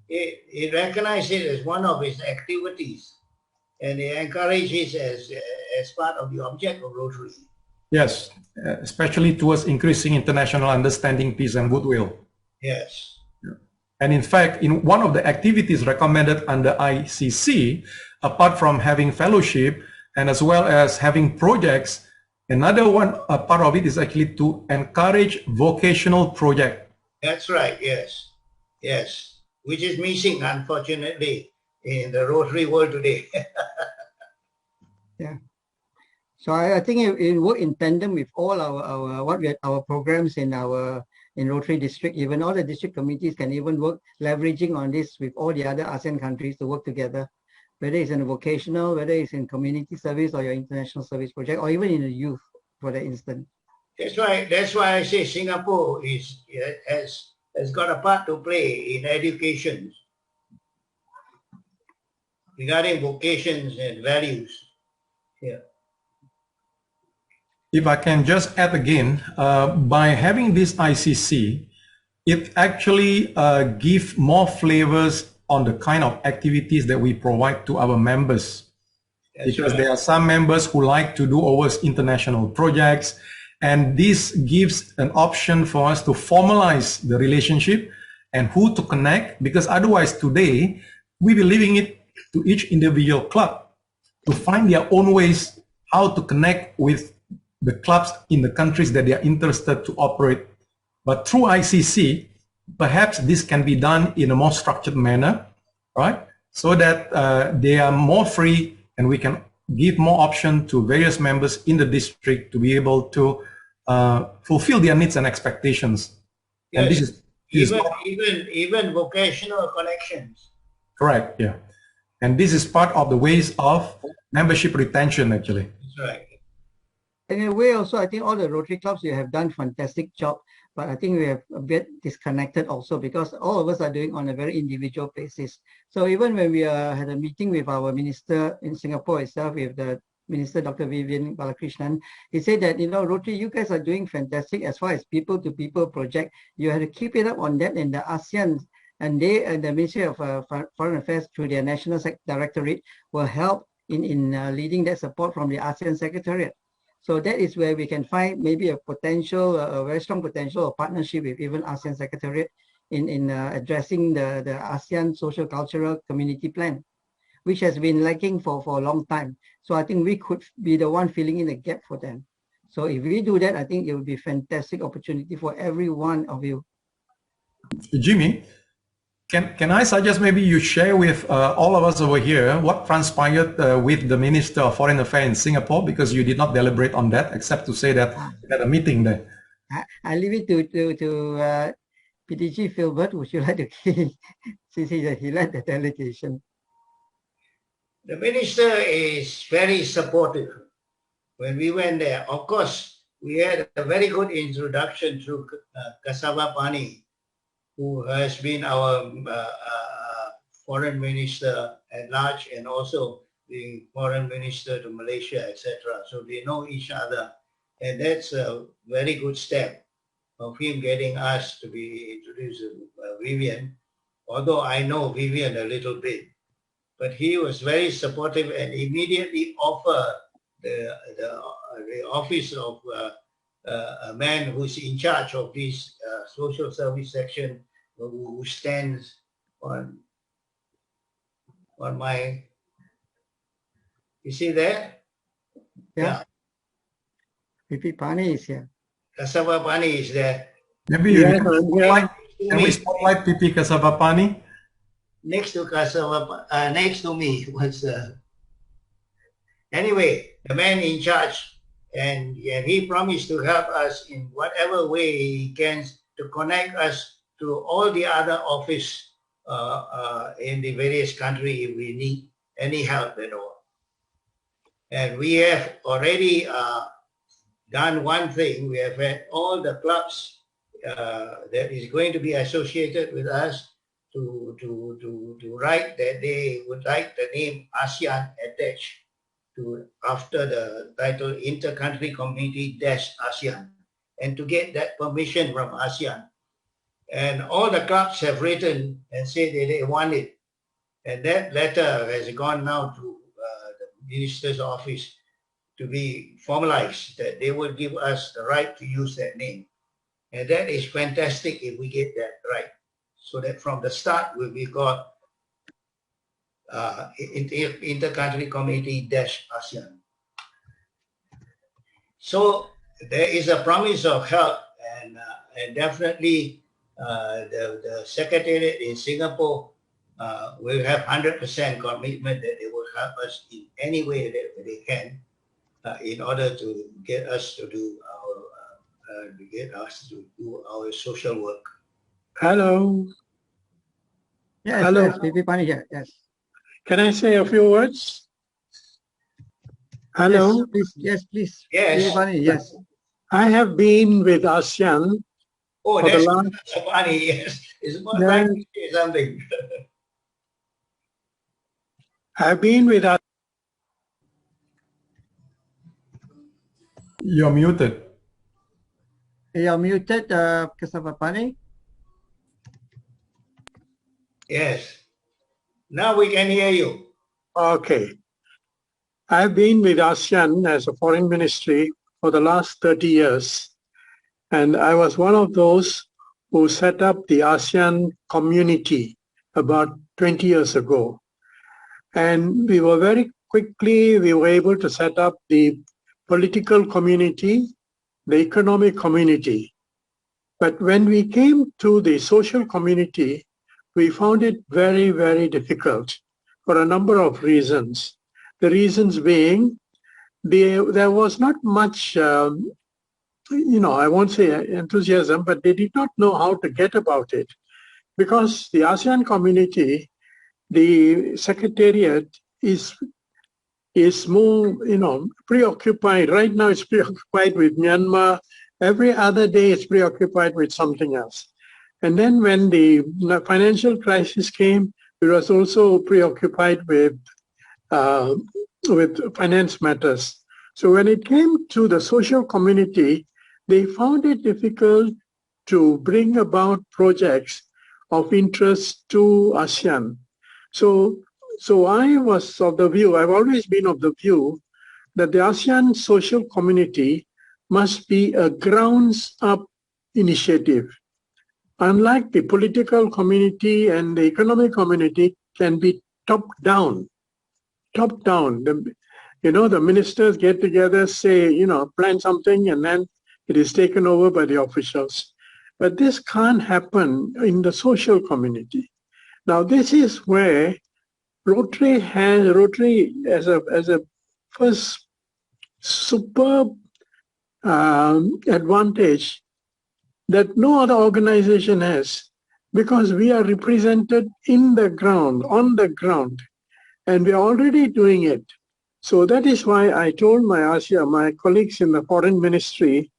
It recognizes it as one of its activities, and it encourages as part of the object of Rotary. Yes, especially towards increasing international understanding, peace, and goodwill. Yes. And in fact, in one of the activities recommended under ICC, apart from having fellowship and as well as having projects, another one, a part of it is actually to encourage vocational project. That's right, yes. Yes, which is missing, unfortunately, in the Rotary world today. Yeah. So I think it work in tandem with all our programs in Rotary District. Even all the district committees can even work leveraging on this with all the other ASEAN countries to work together, whether it's in a vocational, whether it's in community service or your international service project, or even in the youth, for the instance. That's right. That's why I say Singapore has got a part to play in education regarding vocations and values. Yeah. If I can just add again, by having this ICC, it actually gives more flavors on the kind of activities that we provide to our members. That's because right. There are some members who like to do overseas international projects, and this gives an option for us to formalize the relationship and who to connect, because otherwise today, we be leaving it to each individual club to find their own ways how to connect with the clubs in the countries that they are interested to operate. But through ICC, perhaps this can be done in a more structured manner, right? So that they are more free and we can give more option to various members in the district to be able to fulfill their needs and expectations. Yes. And this is even vocational connections. Correct, yeah. And this is part of the ways of membership retention, actually. That's right. In a way also, I think all the Rotary clubs, you have done fantastic job, but I think we have a bit disconnected also because all of us are doing on a very individual basis. So even when we had a meeting with our minister in Singapore itself, with the Minister Dr. Vivian Balakrishnan, he said that, you know, Rotary, you guys are doing fantastic as far as people-to-people project. You have to keep it up on that, and the ASEAN and they and the Ministry of Foreign Affairs through their National Directorate will help in leading that support from the ASEAN Secretariat. So that is where we can find maybe a potential, a very strong potential of partnership with even ASEAN Secretariat in addressing the ASEAN Social Cultural Community Plan, which has been lacking for a long time. So I think we could be the one filling in the gap for them. So if we do that, I think it would be a fantastic opportunity for every one of you. Jimmy, can I suggest maybe you share with all of us over here what transpired with the Minister of Foreign Affairs in Singapore, because you did not deliberate on that except to say that you had a meeting there. I leave it to PDG Philbert. Would you like to since he led the delegation? The minister is very supportive. When we went there, of course, we had a very good introduction through Kasava Pani, who has been our foreign minister at large and also the foreign minister to Malaysia, etc. So they know each other. And that's a very good step of him getting us to be introduced to Vivian, although I know Vivian a little bit. But he was very supportive and immediately offered the office of a man who's in charge of this social service section, who stands on my, you see there? Yeah. PP Pani is here. Kasava Pani is there. Maybe can we spotlight PP Kasava Pani? Next to Kasava, next to me was, anyway, the man in charge, and he promised to help us in whatever way he can to connect us to all the other office in the various countries if we need any help at all. And we have already done one thing. We have had all the clubs that is going to be associated with us to write that they would like the name ASEAN attached to after the title Intercountry Community ASEAN, and to get that permission from ASEAN. And all the clubs have written and said that they want it. And that letter has gone now to the minister's office to be formalized, that they will give us the right to use that name. And that is fantastic if we get that right. So that from the start, we got Intercountry Community ASEAN. So there is a promise of help, and definitely the Secretariat in Singapore will have 100% commitment that they will help us in any way that they can in order to get us to do our social work. Hello. Yes, hello. yes, PP Pani here. Yes. Can I say a few words? Hello. Yes, please. Yes, please. Yes. PP Pani, yes. I have been with ASEAN. Oh, for that's the last, funny. Yes, it's about like to say something. I've been with ASEAN. You're muted. You're muted, Kasava Pani. Yes. Now we can hear you. Okay. I've been with ASEAN as a foreign ministry for the last 30 years. And I was one of those who set up the ASEAN community about 20 years ago. And we were we were able to set up the political community, the economic community. But when we came to the social community, we found it very, very difficult for a number of reasons. The reasons being, there was not much, I won't say enthusiasm, but they did not know how to get about it. Because the ASEAN community, the Secretariat is more, preoccupied. Right now it's preoccupied with Myanmar. Every other day it's preoccupied with something else. And then when the financial crisis came, it was also preoccupied with finance matters. So when it came to the social community, they found it difficult to bring about projects of interest to ASEAN. So I was of the view, I've always been of the view that the ASEAN social community must be a grounds-up initiative. Unlike the political community and the economic community can be top-down. Top-down. The ministers get together, say, plan something, and then it is taken over by the officials. But this can't happen in the social community. Now, this is where Rotary as a first superb advantage that no other organization has, because we are represented in the ground, on the ground, and we are already doing it. So that is why I told my colleagues in the foreign ministry,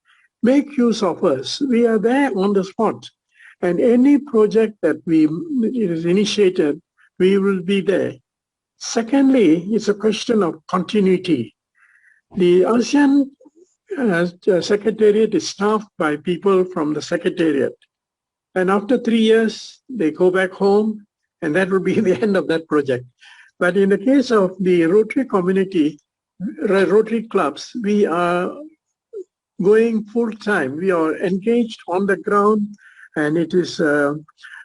make use of us. We are there on the spot. And any project that is initiated, we will be there. Secondly, it's a question of continuity. The ASEAN Secretariat is staffed by people from the Secretariat. And after 3 years, they go back home, and that will be the end of that project. But in the case of the Rotary community, Rotary clubs, we are going full time. We are engaged on the ground, and it is a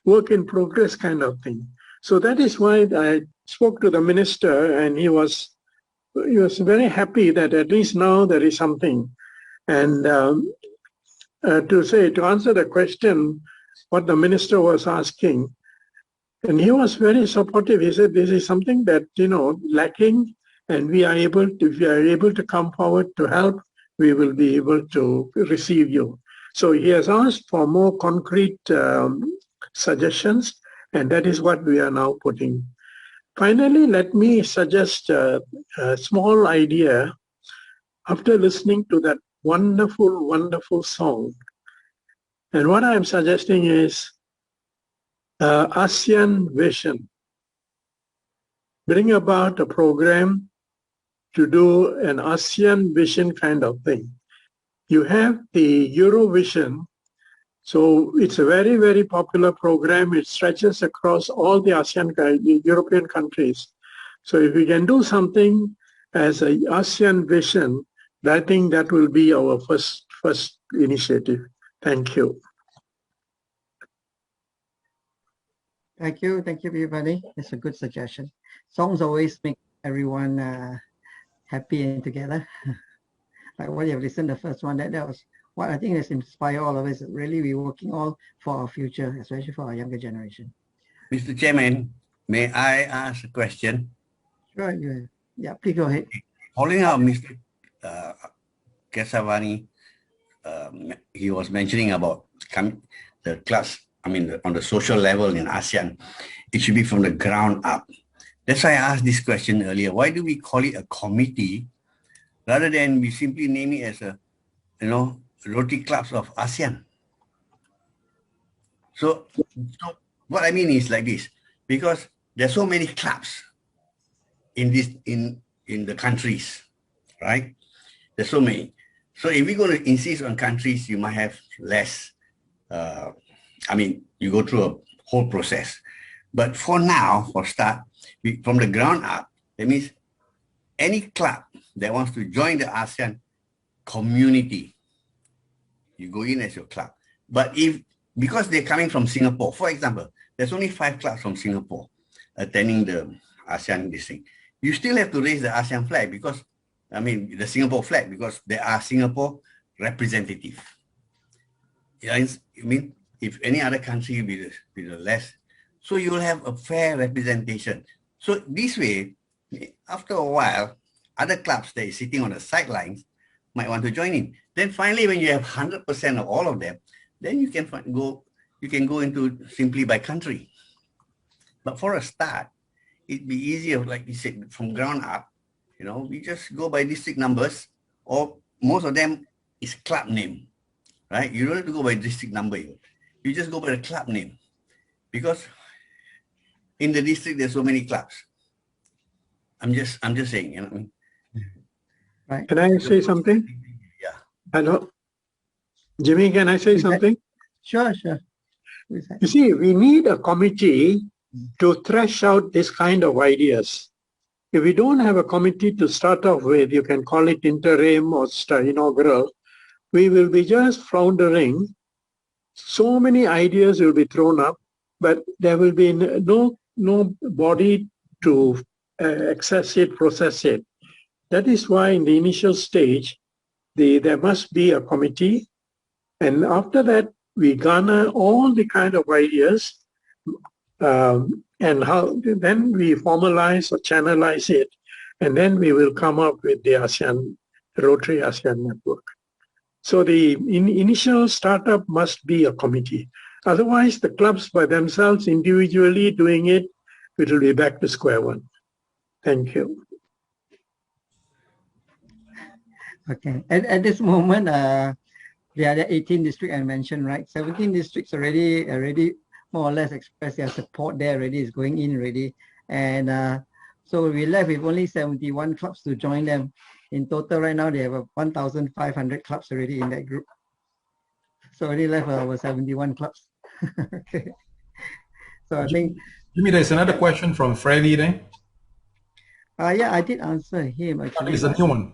work in progress kind of thing. So that is why I spoke to the minister, and he was very happy that at least now there is something. And to answer the question, what the minister was asking, and he was very supportive. He said, this is something that, lacking, and if we are able to come forward to help, we will be able to receive you. So he has asked for more concrete suggestions, And that is what we are now putting. Finally, let me suggest a small idea. After listening to that wonderful, wonderful song, and what I'm suggesting is ASEAN Vision. Bring about a program to do an ASEAN Vision kind of thing. You have the Eurovision, so it's a very, very popular program. It stretches across all the European countries. So if we can do something as an ASEAN Vision, I think that will be our first initiative. Thank you. Thank you, everybody. It's a good suggestion. Songs always make everyone happy and together. Like what you have listened to the first one, that was what I think has inspired all of us. Really, we're working all for our future, especially for our younger generation. Mr. Chairman, may I ask a question? Sure, yeah, please go ahead. Following up Mr. Kesavani, he was mentioning about the class, on the social level in ASEAN, it should be from the ground up. That's why I asked this question earlier. Why do we call it a committee rather than we simply name it as a, Rotary Clubs of ASEAN? So what I mean is like this, because there's so many clubs in the countries, right? There's so many. So if we're going to insist on countries, you might have less. You go through a whole process. But for now, for start, from the ground up, that means any club that wants to join the ASEAN community, you go in as your club. But because they're coming from Singapore, for example, there's only 5 clubs from Singapore attending the ASEAN this thing. You still have to raise the ASEAN flag because, the Singapore flag, because there are Singapore representatives. If any other country with less, so you will have a fair representation. So this way, after a while, other clubs that are sitting on the sidelines might want to join in. Then finally, when you have 100% of all of them, then you can go into simply by country. But for a start, it'd be easier, like you said, from ground up. We just go by district numbers, or most of them is club name, right? You don't have to go by district number. You just go by the club name, because in the district there's so many clubs. I'm just saying, Right. Can I say something? Yeah. Hello, Jimmy. Can I say something? Sure. You see, we need a committee to thresh out this kind of ideas. If we don't have a committee to start off with, you can call it interim or inaugural. We will be just floundering. So many ideas will be thrown up, but there will be no body to access it, process it. That is why in the initial stage, there must be a committee. And after that, we garner all the kind of ideas and then we formalize or channelize it. And then we will come up with the Rotary ASEAN Network. So the initial startup must be a committee. Otherwise, the clubs by themselves, individually doing it, it will be back to square one. Thank you. Okay. At this moment, the other 18 districts I mentioned, right? 17 districts already more or less expressed their support there already, is going in already. And so we left with only 71 clubs to join them. In total, right now, they have 1,500 clubs already in that group. So already left over 71 clubs. Okay. So I think... Jimmy, there's another question from Freddie there. Yeah, I did answer him actually. It's a new one.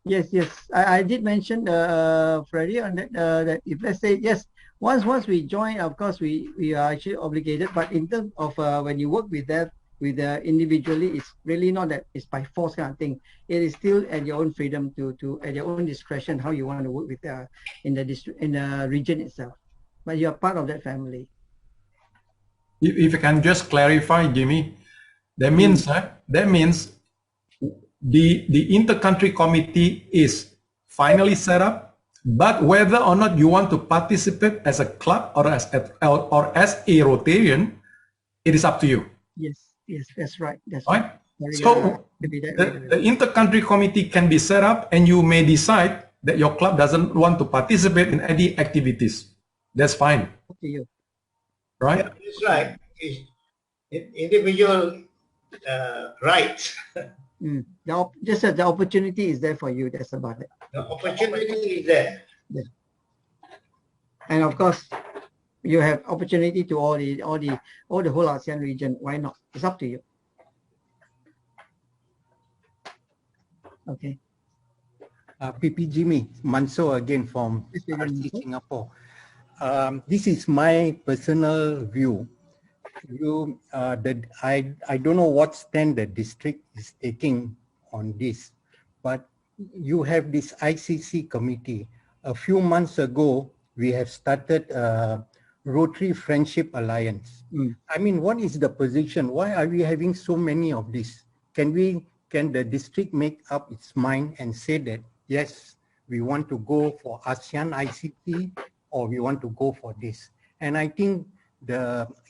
Yes. I did mention Freddie on that, that if let's say, yes, once we join, of course, we are actually obligated. But in terms of when you work with that, individually, it's really not that it's by force kind of thing. It is still at your own freedom to at your own discretion how you want to work with in the region itself. But you are part of that family. If you can just clarify, Jimmy, that means the intercountry committee is finally set up, But whether or not you want to participate as a club or as a Rotarian, it is up to you. Yes, that's right. That's right. Very, So the inter-country committee can be set up, and you may decide that your club doesn't want to participate in any activities. That's fine. Up to you. Right? Yeah, that's right. It's individual rights. Just the opportunity is there for you. That's about it. The opportunity is there. Yeah. And of course, you have opportunity to all the whole ASEAN region. Why not? It's up to you. Okay. PP Jimmy Manso again from RC Singapore. This is my personal view. I don't know what stand the district is taking on this, but you have this ICC committee. A few months ago, we have started Rotary Friendship Alliance. I mean, what is the position? Why are we having so many of these? Can the district make up its mind and say that, yes, we want to go for ASEAN ICT or we want to go for this? And I think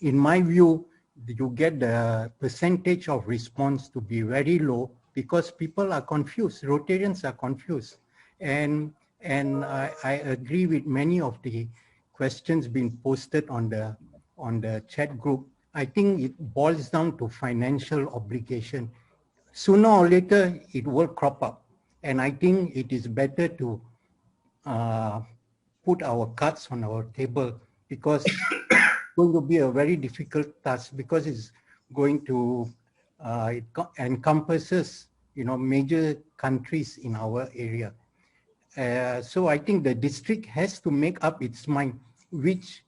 in my view, you get the percentage of response to be very low because people are confused, Rotarians are confused. And I agree with many of the questions being posted on the chat group. I think it boils down to financial obligation. Sooner or later, it will crop up. And I think it is better to put our cards on our table because it's going to be a very difficult task because it's going to, it encompasses, major countries in our area. So I think the district has to make up its mind which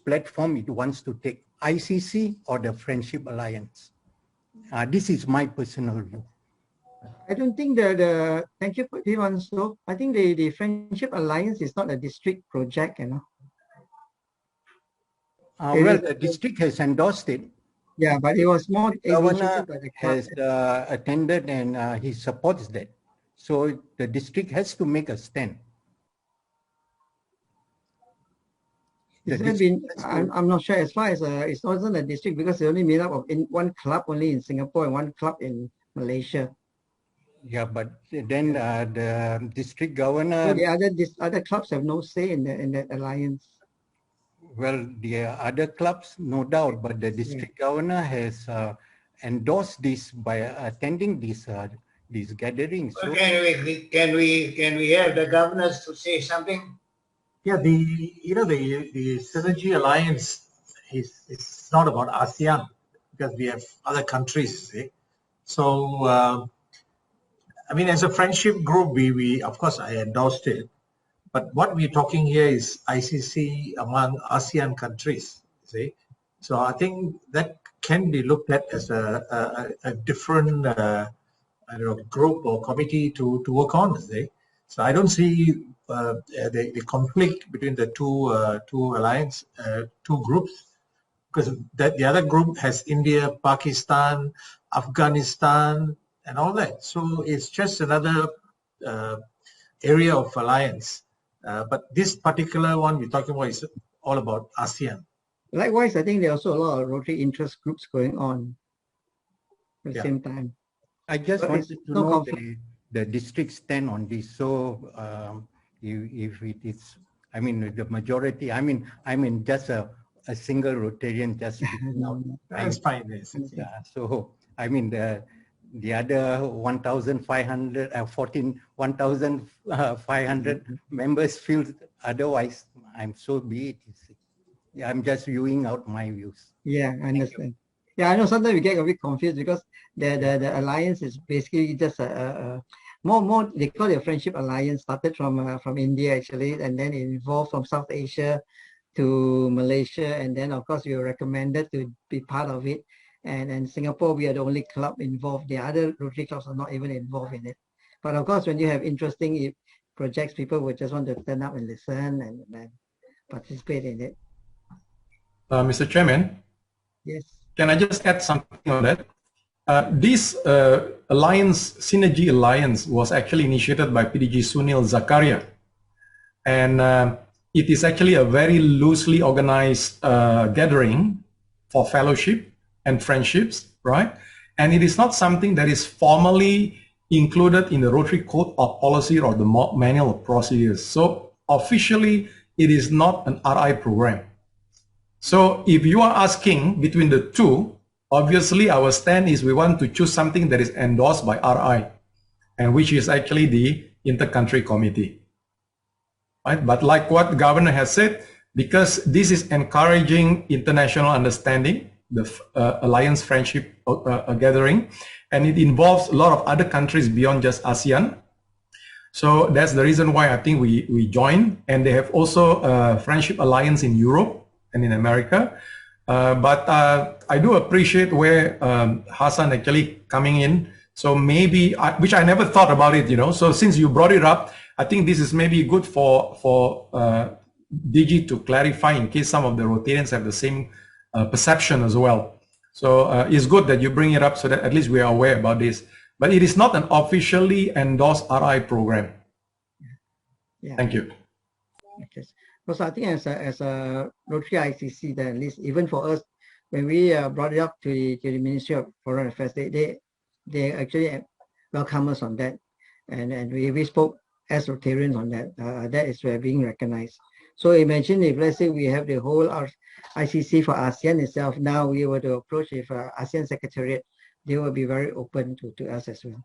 platform it wants to take, ICC or the Friendship Alliance. This is my personal view. I don't think thank you for the answer. I think the Friendship Alliance is not a district project, Well, the district has endorsed it. Yeah, but it was more the governor has attended and he supports that. So the district has to make a stand. I'm not sure as far as it's not a district because it's only made up of one club only in Singapore and one club in Malaysia. Yeah, but then the district governor. So the other clubs have no say in that alliance. Well, the other clubs, no doubt, but the district governor has endorsed this by attending these gatherings. So can we have the governors to say something? Yeah, the Synergy Alliance is not about ASEAN because we have other countries. See? So, I mean, as a friendship group, we of course I endorsed it. But what we're talking here is ICC among ASEAN countries. See, so I think that can be looked at as a different group or committee to work on. See? So I don't see the conflict between the two alliance, two groups, because the other group has India, Pakistan, Afghanistan, and all that. So it's just another area of alliance. But this particular one we're talking about is all about ASEAN. Likewise, I think there are also a lot of Rotary interest groups going on at the same time. I just wanted to know the district stand on this. So if it is, I mean, the majority, I mean, just a single Rotarian just that's fine. Yeah, so I mean the other 1,500 members feel otherwise. I'm so be it. Yeah, I'm just viewing out my views. Yeah, I understand. Yeah, I know sometimes we get a bit confused because the alliance is basically just more they call it a friendship alliance, started from India actually, and then it evolved from South Asia to Malaysia, and then of course we were recommended to be part of it. And in Singapore, we are the only club involved. The other Rotary clubs are not even involved in it. But of course, when you have interesting projects, people would just want to turn up and listen and participate in it. Mr. Chairman? Yes. Can I just add something on that? This alliance, Synergy Alliance, was actually initiated by PDG Sunil Zakaria. And it is actually a very loosely organized gathering for fellowship and friendships, right? And it is not something that is formally included in the Rotary Code of Policy or the Manual of Procedures. So officially, it is not an RI program. So if you are asking between the two, obviously our stand is we want to choose something that is endorsed by RI, and which is actually the Intercountry Committee. Right? But like what the governor has said, because this is encouraging international understanding, the Alliance Friendship Gathering, and it involves a lot of other countries beyond just ASEAN. So that's the reason why I think we joined, and they have also a Friendship Alliance in Europe and in America. But I do appreciate where Hassan actually coming in. So maybe, which I never thought about it, you know. So since you brought it up, I think this is maybe good for DG to clarify in case some of the Rotarians have the same perception as well. So it's good that you bring it up so that at least we are aware about this. But it is not an officially endorsed RI program. Yeah. Thank you. Okay. Because I think as a Rotary ICC, then at least even for us, when we brought it up to the Ministry of Foreign Affairs, they actually welcome us on that, and we spoke as Rotarians on that. That is being recognized. So imagine if, let's say, we have the whole ICC for ASEAN itself. Now we were to approach if ASEAN Secretariat, they will be very open to us as well.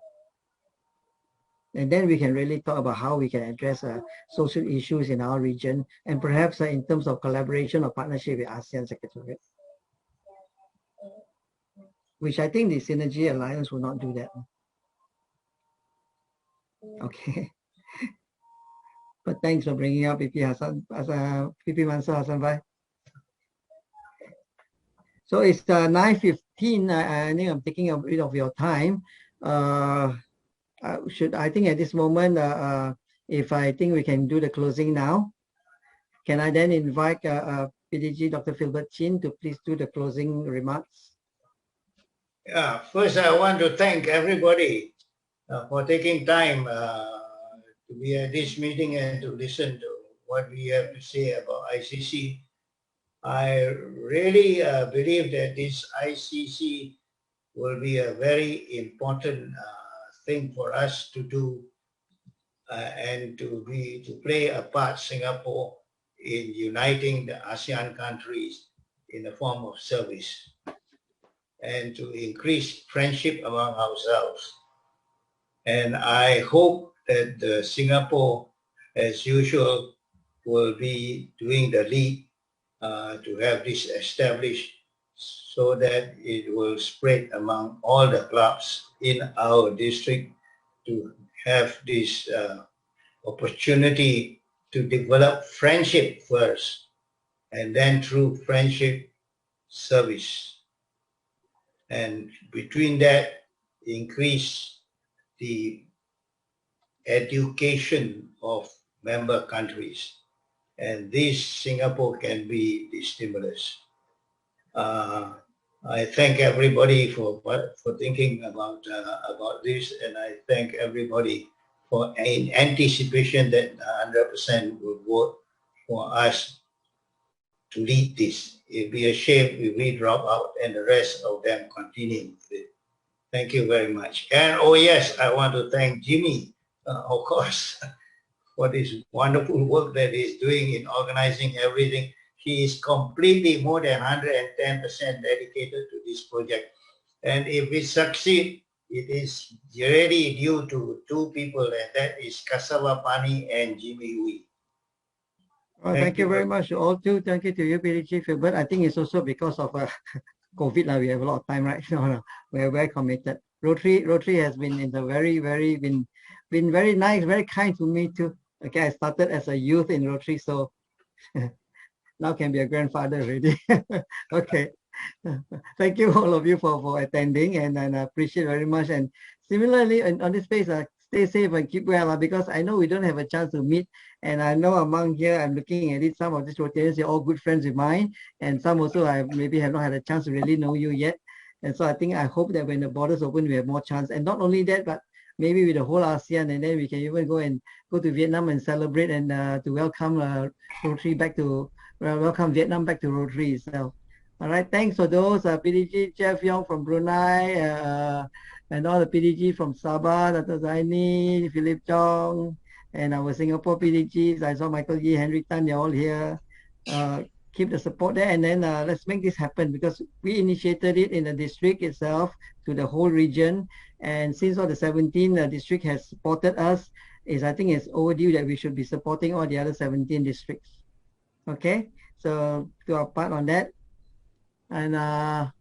And then we can really talk about how we can address social issues in our region, and perhaps in terms of collaboration or partnership with ASEAN Secretariat, which I think the Synergy Alliance will not do that. Okay. But thanks for bringing up PP Hassan, PP Mansur Hassan Bhai. So it's 9:15. I think I'm taking a bit of your time. I think at this moment, if I think we can do the closing now, can I then invite PDG Dr. Philbert Chin to please do the closing remarks? Yeah, first I want to thank everybody for taking time to be at this meeting and to listen to what we have to say about ICC. I really believe that this ICC will be a very important thing for us to do and to play a part, Singapore, in uniting the ASEAN countries in the form of service and to increase friendship among ourselves. And I hope that Singapore, as usual, will be doing the lead to have this established so that it will spread among all the clubs in our district to have this opportunity to develop friendship first, and then through friendship, service. And between that, increase the education of member countries. And this Singapore can be the stimulus. I thank everybody for thinking about this, and I thank everybody for in anticipation that 100% will vote for us to lead this. It'd be a shame if we drop out and the rest of them continue with it. Thank you very much. And oh yes, I want to thank Jimmy, of course, for this wonderful work that he's doing in organizing everything. He is completely more than 110% dedicated to this project. And if we succeed, it is really due to two people, and that is Kasava Pani and Jimmy Hui. Well, thank you very much, all two. Thank you to you, PDG Philbert. I think it's also because of COVID. We have a lot of time right now. We're very committed. Rotary has been in the been very nice, very kind to me too. Okay, I started as a youth in Rotary, so now can be a grandfather already. Okay. Thank you all of you for attending, and I appreciate very much. And similarly, on this space, stay safe and keep well, because I know we don't have a chance to meet. And I know among here, I'm looking at it, some of these Rotarians, you're all good friends of mine, and some also I maybe have not had a chance to really know you yet. And so I hope that when the borders open, we have more chance. And not only that, but maybe with the whole ASEAN, and then we can even go to Vietnam and celebrate and to welcome Rotary back to welcome Vietnam back to Rotary itself. All right, thanks for those PDG Jeff Yong from Brunei, and all the PDG from Sabah, Dr. Zaini, Philip Chong, and our Singapore PDGs. I saw Michael Yee, Henry Tan, they're all here. Keep the support there, and then let's make this happen, because we initiated it in the district itself to the whole region, and since all the 17 district has supported us, I think it's overdue that we should be supporting all the other 17 districts. Okay, so do our part on that, and our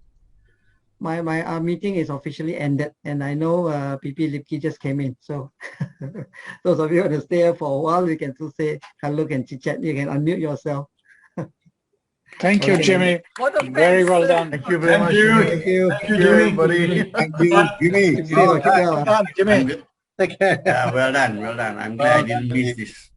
meeting is officially ended, and I know PP Lipki just came in, so those of you who want to stay here for a while, you can still say hello and chit chat. You can unmute yourself. Thank you, Jimmy. Very well done. Thank you very much. Thank you. Thank you, everybody. Thank you, Jimmy. Keep safe, keep well. Jimmy, take care. Well done, well done. I'm glad I didn't miss this.